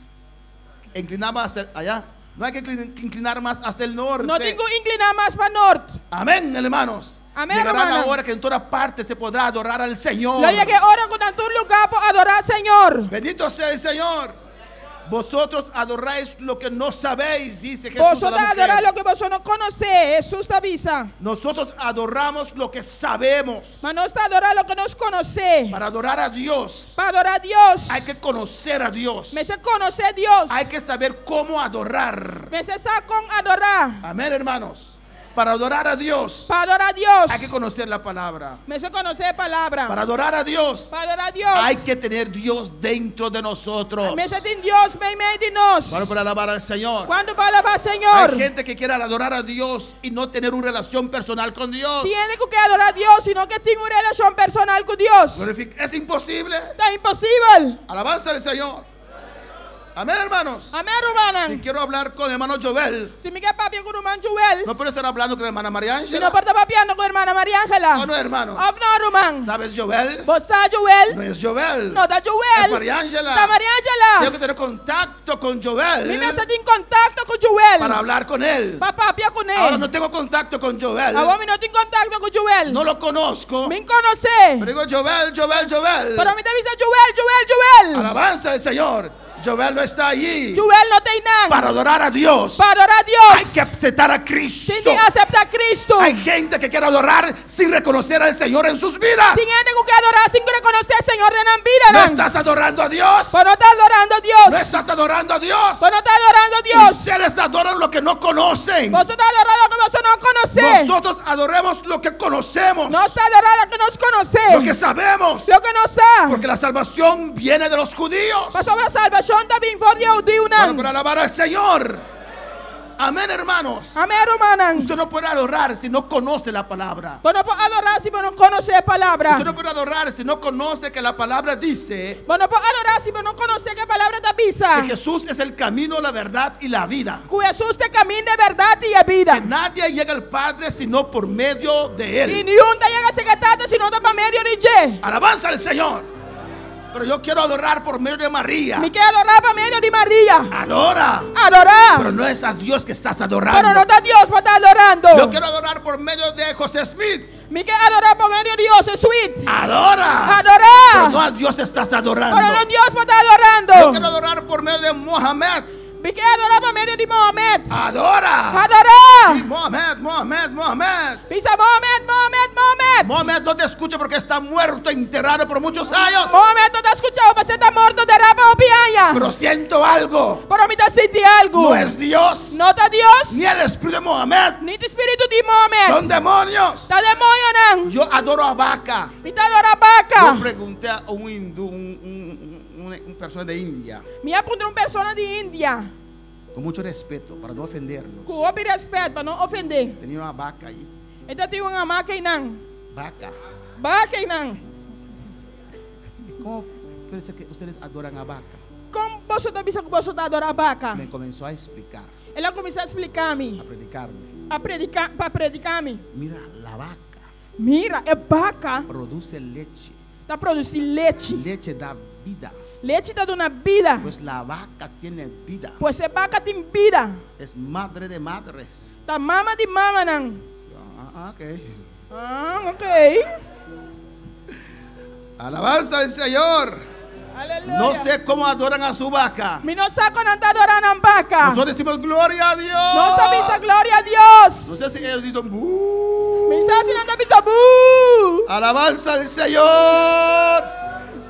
Inclinar más hacia allá. No hay que inclinar más hacia el norte. Não tem que inclinar mais para norte. Amén, hermanos. Amén, Llegará la hermana. hora que en toda parte se podrá adorar al Señor. Lo llegue hora com tanto lugar para adorar ao Senhor. Bendito sea el Señor. Vosotros adoráis lo que no sabéis, dice Jesús a Vosotros la mujer. adorar lo que vosotros não conhecéis. Jesus te avisa. Nosotros adoramos lo que sabemos. Mas nós está adorar lo que nós conhecemos. Para adorar a Dios Para adorar a Deus. hay que conocer a Dios. Me se conhecer Deus. Hay que saber cómo adorar. Me se sabe com adorar. Amén, hermanos. Para adorar a Dios Para adorar a Deus. hay que conocer la palabra. Me se conhecer a palavra. Para adorar a Dios Para adorar a Deus. hay que tener Dios dentro de nosotros. Me se tem Deus bem meio de nós. Vamos para alabar al Señor. Quando para alabar Senhor. Hay gente que quiere adorar a Dios y no tener una relación personal con Dios. Tiene que adorar a Deus, sino que tem uma relação personal com Deus. Es imposible. Está impossível. Alabanza al Señor. Amén, hermanos. Amen Si rumanang. quiero hablar con el hermano Joel, Si Miguel papi ko ruman Joel. no puedo estar hablando con la hermana María Sino Ángela. parta papiano ko hermana Maria Angela. ¿O no, hermanos? Of no rumang. ¿Sabes Joel? Bosa Joel. No es Joel. No da Es Joel. María Ángela. Ta Maria Tengo Angela. que tener contacto con Mi Joel mesa din contacto con Joel. para hablar con él. Papapia ko Ahora ne. no tengo contacto con Joel. Awa mi no tin contacto con Joel. No lo conozco. Min conoce. Pero digo Joel, Joel, Joel. Pero mi te dice Joel. Alabanza al Señor. Joel no está allí Joel no te inan. para adorar a Dios. Para adorar a Hay Dios. que aceptar a Cristo. Sin acepta a Cristo. Hay gente que quiere adorar sin reconocer al Señor en sus vidas. Sin gente que adorar sin reconocer al Señor de Nambira. No estás adorando a Dios. Pero no está adorando a Dios. No estás adorando a Dios. Pero no está adorando a Dios. Ustedes adoran lo que no conocen. Vosotros adorando lo que vosotros no conocéis. Nosotros adoremos lo que conocemos. No está adorando lo que nos Lo conocéis. que sabemos. Lo que no sabe. Porque la salvación viene de los judíos. Mas sobre la salvación también fue de Para Udiunan. alabar al Señor. Amén, hermanos. Amén, hermanan. Usted no puede adorar si no conoce la palabra. Vos no puedes adorar si vos no conoces la palabra. Usted no puede adorar si no conoce que la palabra dice Vos no puedes adorar si vos no conoces qué palabra te avisa. que Jesús es el camino, la verdad y la vida. Que Jesús te camina de verdad y de vida. Que nadie llega al Padre sino por medio de Y Él. ni un te llega a secretar si no te para medio de ye. Alabanza al Señor. Pero yo quiero adorar por medio de María. Me quiero adorar para medio de María. Adora. Adorar. Pero no es a Dios que estás Pero no adorando. está Dios para estar adorando. Yo quiero adorar por medio de José Smith. Me quiero adorar por medio de Dios, es sweet. Adora. Adorar. Pero no a Dios estás adorando. Pero no Dios para estar Yo adorando. quiero adorar por medio de Mohamed. Me quiero adorar por medio de Mohamed. Adora. Y Adorar. Mohamed. Dice Mohamed. Mohamed no te escucha porque está muerto, enterrado por muchos años. Mohamed no te ha escuchado, para ser muerto de rapa o piaya. Pero siento algo. Pero me te sentí algo. No es Dios. No está Dios. Ni el espíritu de Mohamed. Ni tu espíritu de Mohamed. Son demonios. Está demonio, nan. Yo adoro a Vaca. Me te adora Yo vaca. pregunté a un hindú, una persona de India, Me apunta una persona de India. con mucho respeto, para no ofenderlos. Com óbvio respeito, para não ofender. Tenía una vaca ahí. Então tem uma maca e não. Vaca. Vaca e não. ¿Cómo puede ser que ustedes adoran a vaca? Como você está pensando que você está adorando a vaca? Me comenzó a explicar, Ela começou a explicar-me. a predicarme. Para predicar-me. Mira, la vaca Mira, é vaca. produce leche. Está produzindo leite. Leche da vida. Leite está dando vida. Pues la vaca tiene vida. Pois a vaca tem vida. Es madre de madres. Está mama de mama, não. Ok. Ah, ok. Alabanza al Señor. Aleluia. No sé cómo adoran a su vaca. Me não sabe quando está adorando a vaca. Nosotros decimos gloria a Dios. Não sabe essa glória a Deus. No sé si ellos dicen "Bú". Me sabe se não está pensando. "Buh". Alabanza al Señor.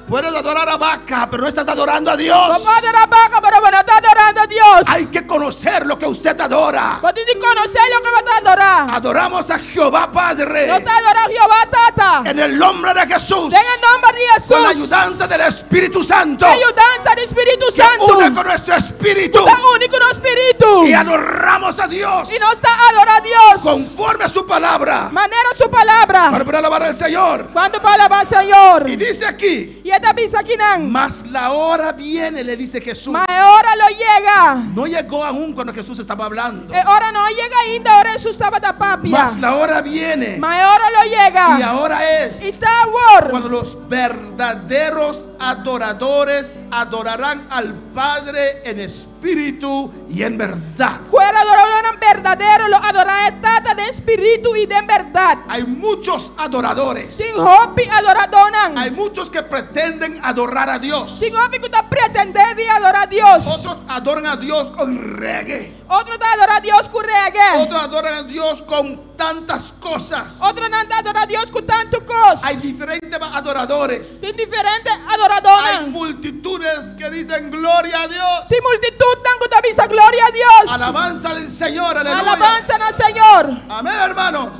Puedes adorar a vaca, pero no estás adorando a Dios. Vamos a adorar a vaca, pero bueno, está adorando a Dios. Hay que conocer lo que usted adora. Vos tienes que conocer lo que vas a adorar. Adoramos a Jehová Padre. No está adorando a Jehová Tata. En el nombre de Jesús. En el nombre de Jesús. Con la ayudanza del Espíritu Santo. La ayudanza del Espíritu Que Santo. une con nuestro espíritu. Está único en el Espíritu. Y adoramos a Dios. Y no está adorando a Dios. Conforme a su palabra. Manera su palabra. Para poder alabar al Señor. Cuando para alabar al Señor. Y dice aquí. Y esta pisa aquí no. Mas la hora viene, le dice Jesús. Mas ahora lo llega. No llegó aún cuando Jesús estaba hablando. Ahora no llega ainda. Ahora Jesús estaba da papia. Mas la hora viene. Mas ahora lo llega. Y ahora es. Y está ahora. Cuando los verdaderos adoradores adorarán al Padre en espíritu y en verdad. Fuera adorador verdadero, lo adorará tata de espíritu y de verdad. Hay muchos adoradores. Sin hopi adoradonan. Hay muchos que pretenden adorar a Dios. Sin hopi que está pretender de adorar a Dios. Otros adoran a Dios con reggae. Otro está adorar a Dios con reggae. Otros adoran a Dios con tantas cosas. Otro no está adorar a Dios con tanto cosas. Hay diferentes adoradores. Sin diferentes Hay adoradonan. multitudes que dicen gloria a Dios. Sin multitud tan que te gloria a Dios. Alabanza al Señor, aleluya. Alabanza al Señor. Amén, hermanos.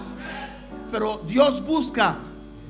Pero Dios busca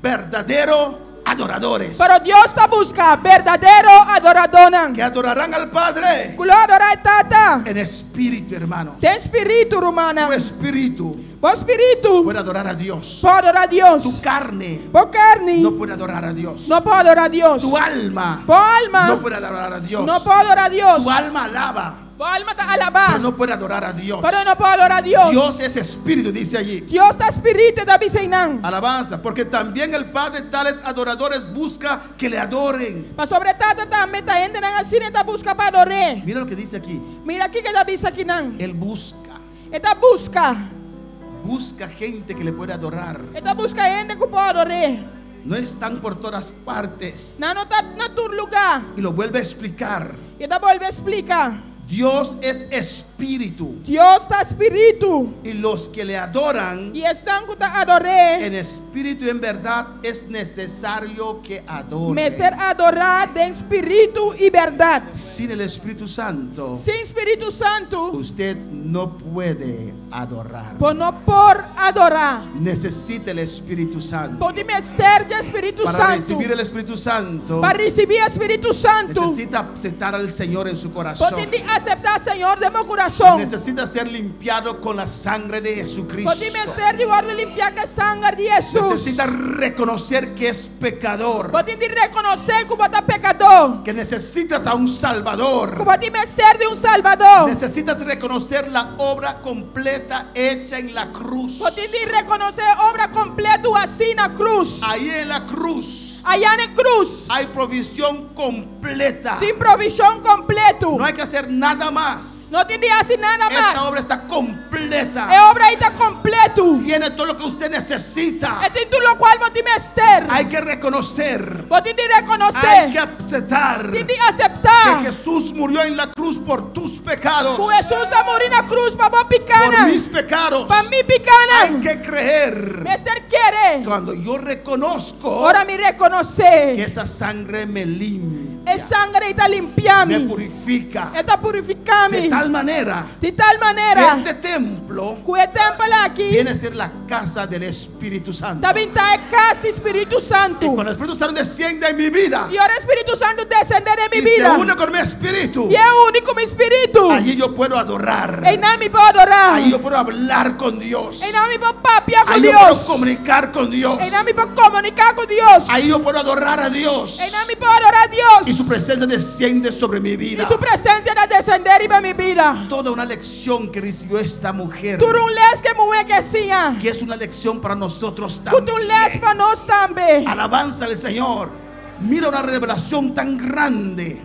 verdadero adoradores Pero Dios está busca verdadero adorador. que adorarán al Padre Glória tata. en espíritu, hermano. Tem espírito, romana. Tu espíritu O espírito puede adorar a Dios. pode adorar a Deus. Tu carne Por carne no puede adorar a Dios. não pode adorar a Deus. Tu alma Por alma no puede adorar a Dios. não pode adorar a Deus. Tu alma alaba, Por alma está pero alabar. no puede adorar a Dios. Pero não pode adorar a Deus. Dios es espíritu, dice allí. Deus está espírito da vizinhança. Alabanza, porque también el Padre tales adoradores busca que le adoren. Mas sobre tata também está indo na cine da busca para adorar. Mira lo que dice aquí. Mira aqui que da visa aqui não. Él busca Busca gente que le puede adorar. gente que pode adorar. No están por todas partes. Não está na todo lugar. Y lo vuelve a explicar. E da volve explicar. Dios es espíritu. Deus está espírito. Y los que le adoran E estão que está adorar. en espíritu y en verdad es necesario que adoren. Mester adorar de espírito e verdade. Sin el Espíritu Santo, Sem Espírito Santo, usted no puede adorar. por adorar. Necesita el Espíritu Santo. Pode mester de Espírito Para Santo. recibir el Espíritu Santo, Para receber o Espírito Santo, necesita aceptar al Señor en su corazón. pode aceitar o Senhor de meu coração. Necesita ser limpiado con la sangre de Jesucristo. Pode mester de ordem limpiar com a sangue de Jesus. Necesita reconocer que es pecador, Pode reconhecer que você é pecador. que necesitas a un Salvador. Que pode mester de Salvador. Necesitas reconocer la obra completa hecha en la cruz. Pode reconhecer a obra completa assim na cruz. Ahí en la cruz Allá na cruz hay provisión completa. tem provisão completo. No hay que hacer nada más. Não tem de fazer nada Esta mais. obra está completa. A obra aí está completo. Tiene todo lo que usted necesita. É tudo o qual pode mester. Hay que reconocer, Pode hay que reconhecer. aceptar Tem de que aceitar. Jesús murió en la cruz por tus pecados, Que Jesus a morir na cruz para você por picana. mis pecados. Para mim Hay picana. que creer. Mester querer. Cuando yo reconozco Ora me que reconhecer. esa sangre me limpia, É sangue está me limpiando. purifica, Está purificando. de tal manera De tal que maneira este templo que o templo aqui viene a ser la casa del Espíritu Santo. também está em casa do Espírito Santo. Y cuando el Espíritu Santo desciende en mi vida E ora o Espírito Santo descender em y minha se vida. une con mi espíritu, E é o único meu espírito. allí yo puedo adorar, Em nome pode adorar. allí yo puedo hablar con Dios, Em nome pode papiar com ahí yo puedo Deus. comunicar con Dios, Em nome pode comunicar com Deus. ahí yo puedo adorar a Dios Em nome pode adorar a Deus. y su presencia desciende sobre mi vida. E sua presença irá descender em minha vida. Toda una lección que recibió esta mujer, Tu não lês que mulher que assim. que es una lección para nosotros Que tu lês también. para nós também. Alabanza al Señor. Mira una revelación tan grande.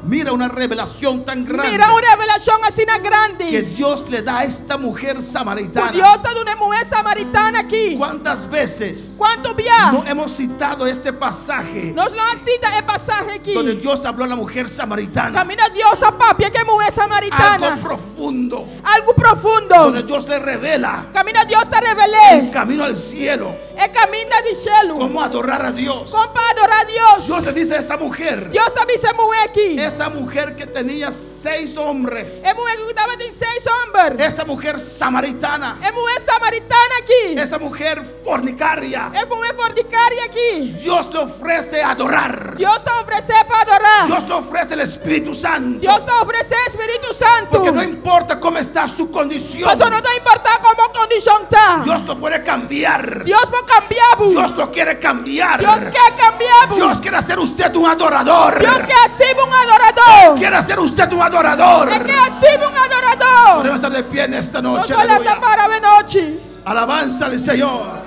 Mira una revelación tan grande Mira uma revelação assim na que grande. Dios le da a esta mujer Que samaritana. Deus está dando uma mulher samaritana aqui. ¿Cuántas veces Quanto via? no hemos citado este pasaje Nós não cita é passagem aqui. donde Dios habló a la mujer samaritana? Camina Deus a papi que mulher Algo samaritana. profundo, Algo profundo. donde Dios le revela Camina Deus está el revelando. camino al cielo, É caminho de cielo. cómo adorar a Dios. Como para adorar a Deus. Dios le dice a esta mujer, Deus está dizendo mulher aqui. esa mujer que tenía 6 hombres, É mulher que estava em 6 homens. esa mujer samaritana, É mulher samaritana aqui. esa mujer fornicaria, É mulher fornicária aqui. Dios le ofrece adorar. Deus está oferecendo para adorar. Dios le ofrece el Espíritu Santo. Deus está oferecendo Espírito Santo. Porque no importa cómo está su condición, Mas não está importar como a condição está. Dios lo puede cambiar. Deus vai cambiar. Dios lo quiere cambiar. Deus quer cambiar. Dios quiere hacer usted un adorador. Deus quer ser adorador. Quiere hacer usted un adorador. Ele quer ser adorador. Podemos estar de pie en esta Nós noche. vamos Aleluya. para a noite. Alabanza al Señor.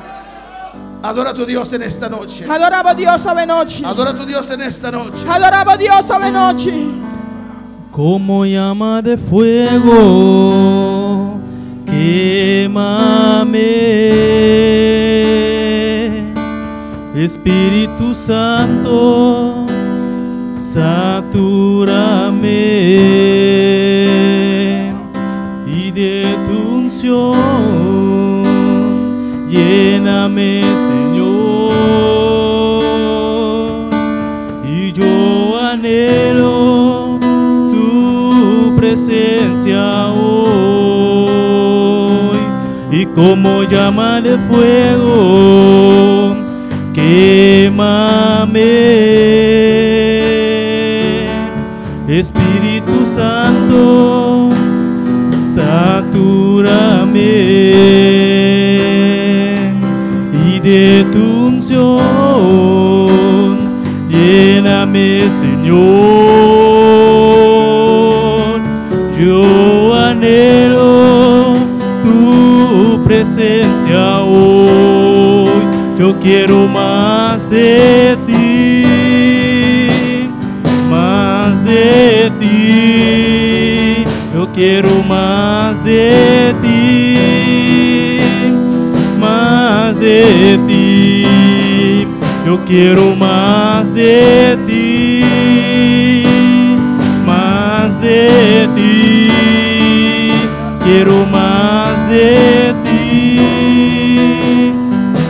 Adora a tu Dios en esta noche. Adorava Deus a noite. Adora a tu Dios en esta noche. Adorava Deus a noite. Como llama de fuego, quémame, Espíritu Santo, satúrame, y de tu unción lléname, Señor, y yo anhelo tu presencia hoy, y como llama de fuego, quémame, quémame. Espíritu Santo, satúrame y de tu unción lléname, Señor. Yo anhelo tu presencia hoy. Yo quiero más de ti, más de ti. Yo quiero más de ti, más de ti. Yo quiero más de ti, más de ti. Quiero más de ti,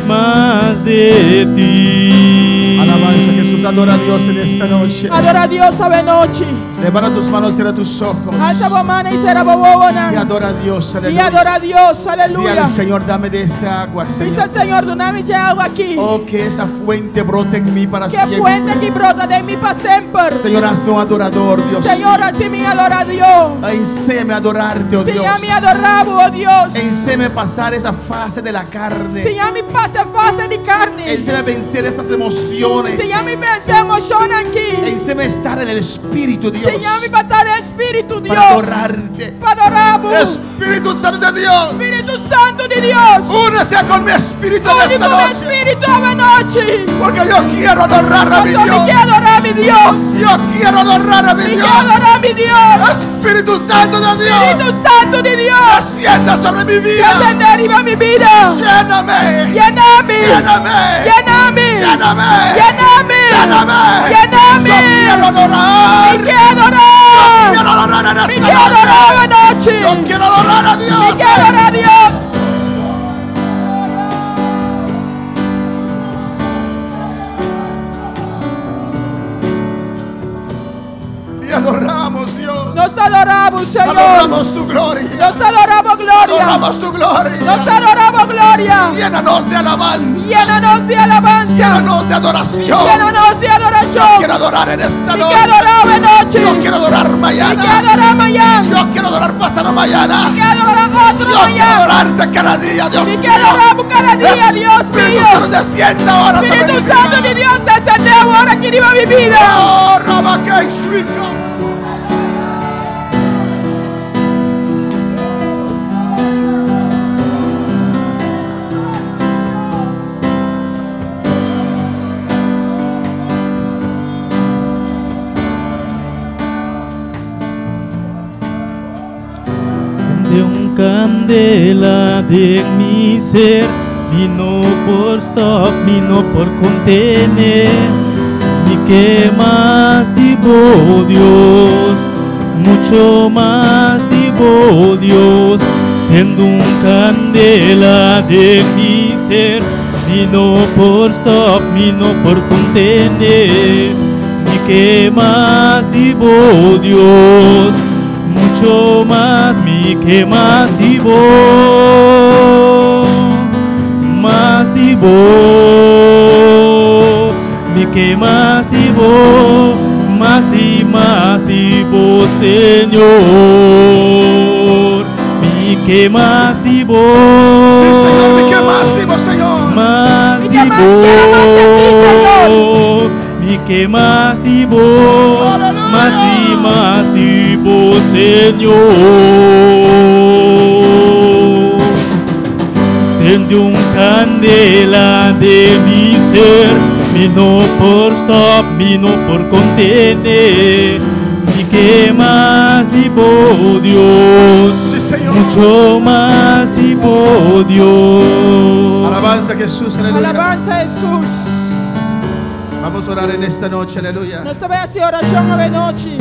más de ti. Alabanza, Jesús, adora a Dios en esta noche. Adora a Dios esta noche. Levanta tus manos, cierra tus ojos Alza tua mano y será bobona. y adora a Dios. Y Aleluya. adora a Dios, Dile aleluya. al Señor, dame de esa agua, Dice Señor. el Señor, dame ya agua aquí. Oh, que esa fuente brote en mí para Que siempre. fuente que brota de mí para siempre. Señor, hazme un adorador, Dios. Señor, así me adora a Dios. Enséñame a adorarte, oh Dios. Señor, me adoramos, oh Dios. Enséñame a pasar esa fase de la carne. Señor, me pasa fase de carne. Enséñame a vencer esas emociones. Señor, me vence emoción aquí. Enséñame a estar en el Espíritu, Dios. Señor, me batalha el Espíritu, Dios. Para adorarte. Para adorarnos. Espíritu Santo de Dios. Espíritu Santo de Dios. Únete con mi espíritu en Único esta mi noche. Espíritu esta noche. Porque yo quiero adorar a mi Yo me Dios. quiero adorar a mi Dios. Yo quiero adorar a mi Me Dios. quiero adorar a mi Dios. Espíritu Santo de Dios. Espíritu Santo de Dios. Descienda sobre mi Que vida. ascende arriba mi vida. Lléname. Lléname. Lléname. Lléname. Lléname. Lléname. Lléname. Lléname. Yo quiero adorar. Me quiero adorar. Quiero adorar en Me esta quiero adorar esta noche. noche. Yo quiero adorar a Me Dios. quiero adorar a Dios. Te adoramos, Dios. Nos adoramos, Señor. Adoramos tu gloria. Nos adoramos, gloria. Adoramos tu gloria. Nos adoramos, gloria. Llénanos de alabanza. Llénanos de alabanza. Llénanos de adoración. Llénanos de Yo adoración. quiero adorar en esta Me noche. quiero adorar de noche. Yo quiero adorar Me quiero mañana. adorar mañana. Yo quiero adorar pasado mañana. Me quiero adorar otro Yo quiero mañana. adorarte cada día, Dios Me mío. quiero adorar cada día, Dios Espíritu mío. Santo, descienda ahora sobre mi Espíritu Santo de vida. Dios, descende ahora aquí en mi vida. Oh, Rabakei Shvika. Enciende un candela de mi ser, vino por stock, vino por contener. Y que más divo Dios, mucho más divo Dios, siendo un candela de mi ser, vino por stock, vino por contener. Y que más divo Dios, mucho más, mi que más divo, mi que más divo, más y más divo, Señor, mi que más divo, Sí, Señor, ¿y qué más digo, Señor? más Mi que más quiero más de ti, divo, mi que más divo, Aleluya. más y más divo, Señor. Enciende un candela de mi ser, vino por stop, vino por contener. Y que más divo Dios, Sí, Señor. mucho más divo Dios. Alabanza a Jesús, aleluya. Alabanza a Jesús. Vamos a orar en esta noche, aleluya. Nós também assim oração a noite.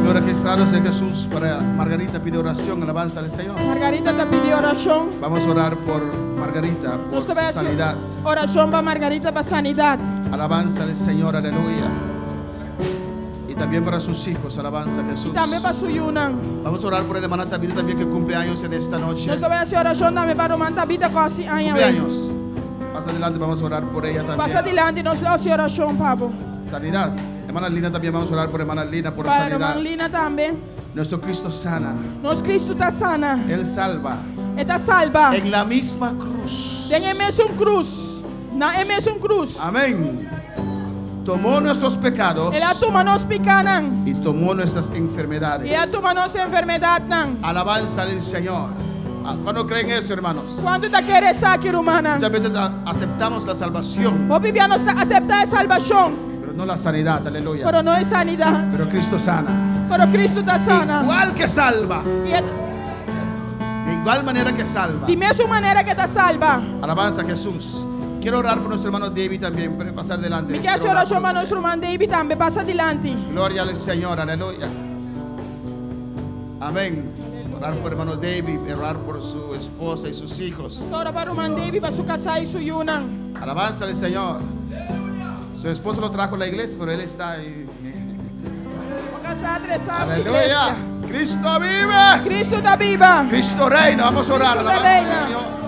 Ahora que claro es Jesús, para Margarita pide oración, alabanza al Señor. Margarita te pediu oração. Vamos a orar por Margarita, Nós por também assim sanidad. oração para Margarita para sanidade. Alabanza al Señor, aleluya. Y también para sus hijos, alabanza a E Jesús. também para Suyunan. Vamos a orar por el hermana Tabita también que cumple años en esta noche. Nós também assim oração também para o Manta Vida com assim amanhã. Cumpleaños. Pasa adelante, vamos a orar por ella también. Passa adiante, nós vamos fazer oração, Pablo. Sanidad. Hermana Lina también, vamos a orar por hermana Lina por Para a sanidad. irmã Lina também. Nuestro Cristo sana. Nosso Cristo está sana. Él salva. Ele está salva. En la misma cruz. Tem a mesma cruz. Na mesma cruz. Amén. Tomó nuestros pecados Ele toma nos pecados. y tomó nuestras enfermedades. Ele toma nossa enfermidade. Alabanza al Señor. ¿Cuándo creen eso, hermanos? Quando está querendo sair, humana. Muchas veces aceptamos la salvación, O viviano aceitar a salvação. pero no la sanidad. Aleluya. Pero não é sanidade. Pero Cristo sana. Pero Cristo está sana. Igual que salva. E é De igual manera que salva. de mesma maneira que está salva. Alabanza a Jesús. Quiero orar por nuestro hermano David también. Puede pasar adelante. Me quer Quiero orar oração por para usted. nosso irmão David também. Passa adiante. Gloria al Señor. Aleluya. Amén. Orar por hermano David. Orar por su esposa y sus hijos. Ora para o irmão David para su casar e su yunan. Alabanza al Señor. Su esposo lo trajo a la iglesia, pero él está ahí. O casar atravessar. Aleluya. Cristo vive. Cristo está viva. Cristo reina. Vamos a orar. Cristo Alabanza al reina. Señor.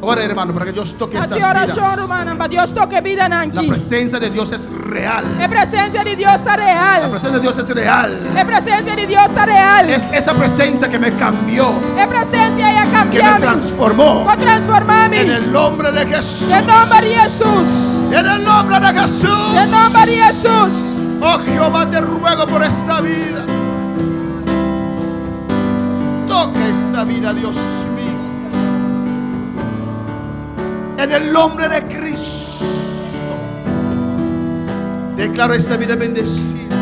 Ora, hermano, para que Dios toque estas Faça oração, vidas. humana, para Deus toque vida La aqui. presencia de Dios es real. A presença de Deus está La real. presencia de Dios es real. A presença de Deus está real. Es esa presencia que me cambió, A presença é a que me cambiar. transformó. Para transformar-me. En el nombre de Jesús. Em nome de Jesus. En el nombre de Jesús. Em nome de Jesus. Oh Jehová, te ruego por esta vida. Toca esta vida, Dios mío. En el nombre de Cristo. Declaro esta vida bendecida.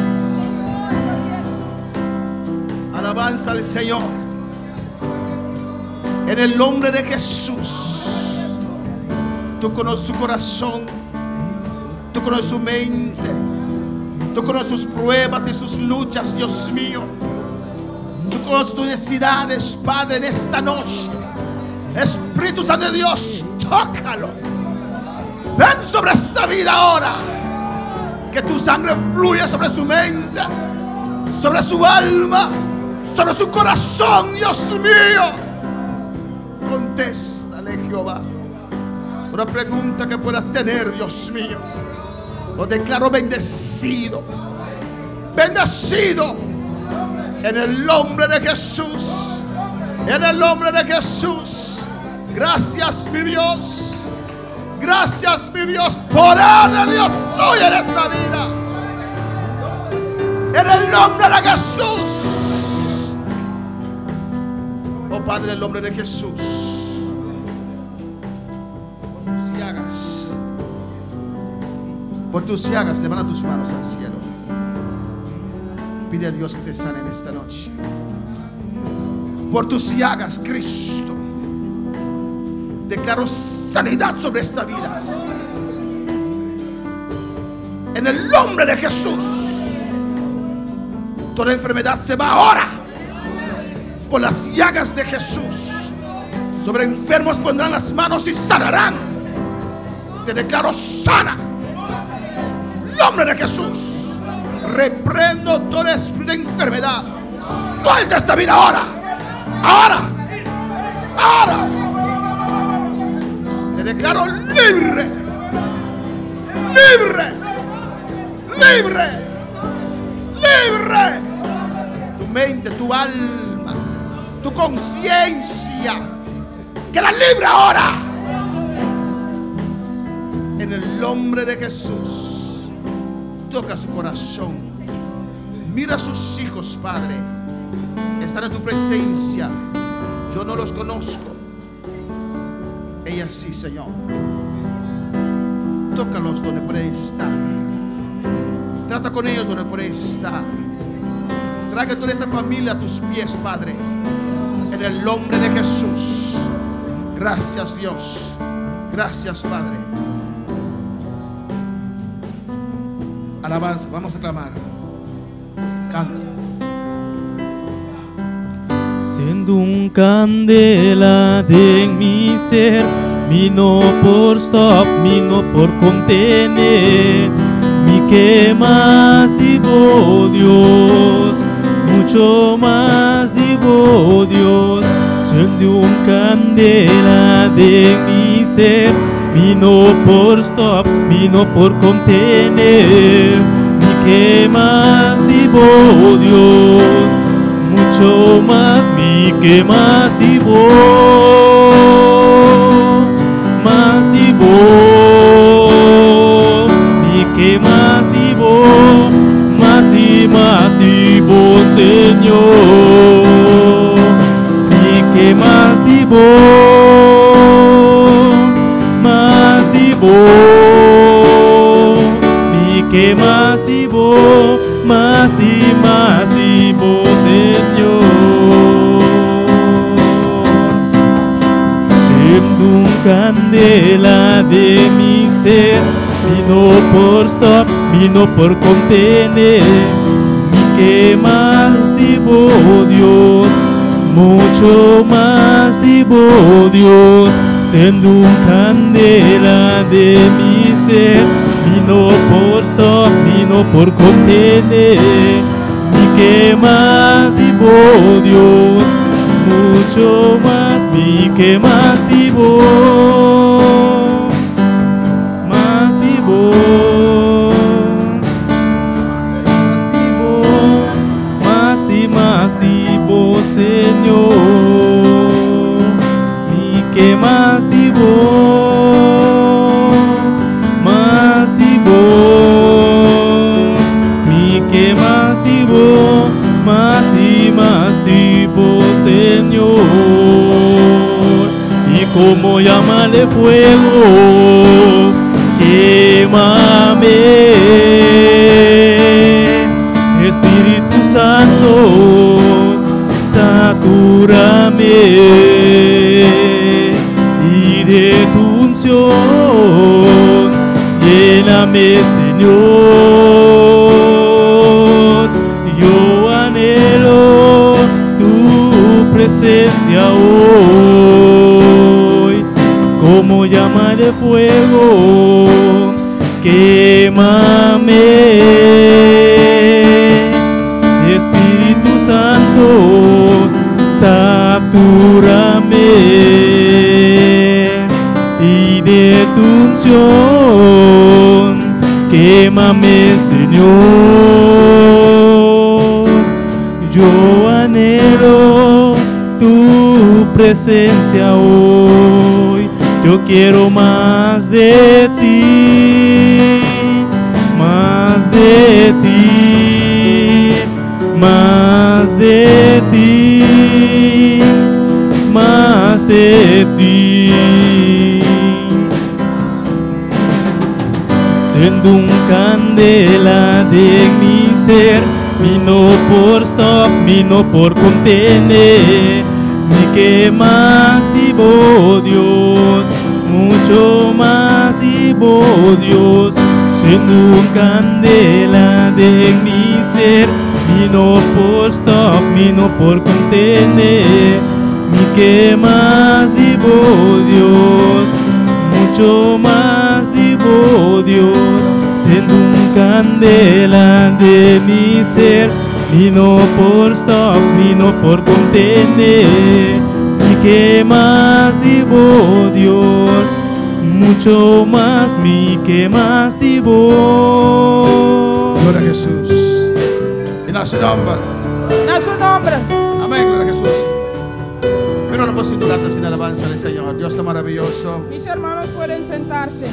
Alabanza al Señor. En el nombre de Jesús. Tú conoces su corazón. Tú conoces su mente. Tú conoces sus pruebas y sus luchas, Dios mío. Tú conoces tus necesidades, Padre, en esta noche. Espíritu Santo de Dios, tócalo. Ven sobre esta vida ahora. Que tu sangre fluya sobre su mente, sobre su alma, sobre su corazón, Dios mío. Contéstale, Jehová. Una pregunta que puedas tener, Dios mío. Lo declaro bendecido. Bendecido. En el nombre de Jesús. En el nombre de Jesús. Gracias, mi Dios. Gracias, mi Dios. Poder de Dios fluye en esta vida. En el nombre de Jesús. Oh Padre, en el nombre de Jesús. Por tus llagas, levanta tus manos al cielo. Pide a Dios que te sane en esta noche. Por tus llagas, Cristo, declaro sanidad sobre esta vida. En el nombre de Jesús. Toda enfermedad se va ahora. Por las llagas de Jesús. Sobre enfermos pondrán las manos y sanarán. Te declaro sana. Nombre de Jesús. Reprendo todo espíritu de enfermedad. Suelta esta vida ahora. Ahora. Ahora. Te declaro libre. Libre. Libre. Libre. Tu mente, tu alma, tu conciencia. Queda libre ahora. En el nombre de Jesús. Toca su corazón. Mira a sus hijos, Padre. Están en tu presencia. Yo no los conozco. Ella sí, Señor. Tócalos donde pueden estar. Trata con ellos donde pueden estar. Trae toda esta familia a tus pies, Padre. En el nombre de Jesús. Gracias, Dios. Gracias, Padre. Alabanza, vamos a clamar. Canta. Sendo candela de mi ser, mi no por stop, mi no por contener, mi que más divo Dios, mucho más divo Dios. Sendo candela de mi ser, vino por stop, vino por contener. Mi que más divo, Dios, mucho más, mi que más divo, mi que más divo, más y más divo, Señor, mi que más divo, mi que más divo, más y más divo, Señor. Siendo un candela de mi ser, vino por stop, vino por contener. Mi que más divo, Dios, mucho más divo, Dios. Siendo un candela de mi ser, vino por stop, vino por contener. Mi que más divo, Dios, mucho más, mi que más divo, más divo, más divo, Señor, mi que más divo, mi que más divo, más y más divo, Señor. Y como llama de fuego, quémame, Espíritu Santo, satúrame, y de tu unción lléname, Señor. Yo anhelo tu presencia hoy, como llama de fuego, quémame, Espíritu Santo, satúrame, y de tu unción quémame, Señor. Yo anhelo tu presencia hoy. Yo quiero más de ti, más de ti, más de ti, más de ti. Siendo un candela de mi ser, vino por stop, vino por contener. Mi que más divo, Dios, mucho más divo, Dios. Siendo un candela de mi ser, vino por stop, vino por contener. Mi que más divo, Dios, mucho más divo, Dios. Siendo un candela de mi ser, vino por stop, vino por contener. Mi que más divo, Dios, mucho más, mi que más divo. Gloria a Jesús. En su nombre. En su nombre. Amén, gloria a Jesús. Pero no puedo sin alabanza al Señor. Dios está maravilloso. Mis hermanos pueden sentarse.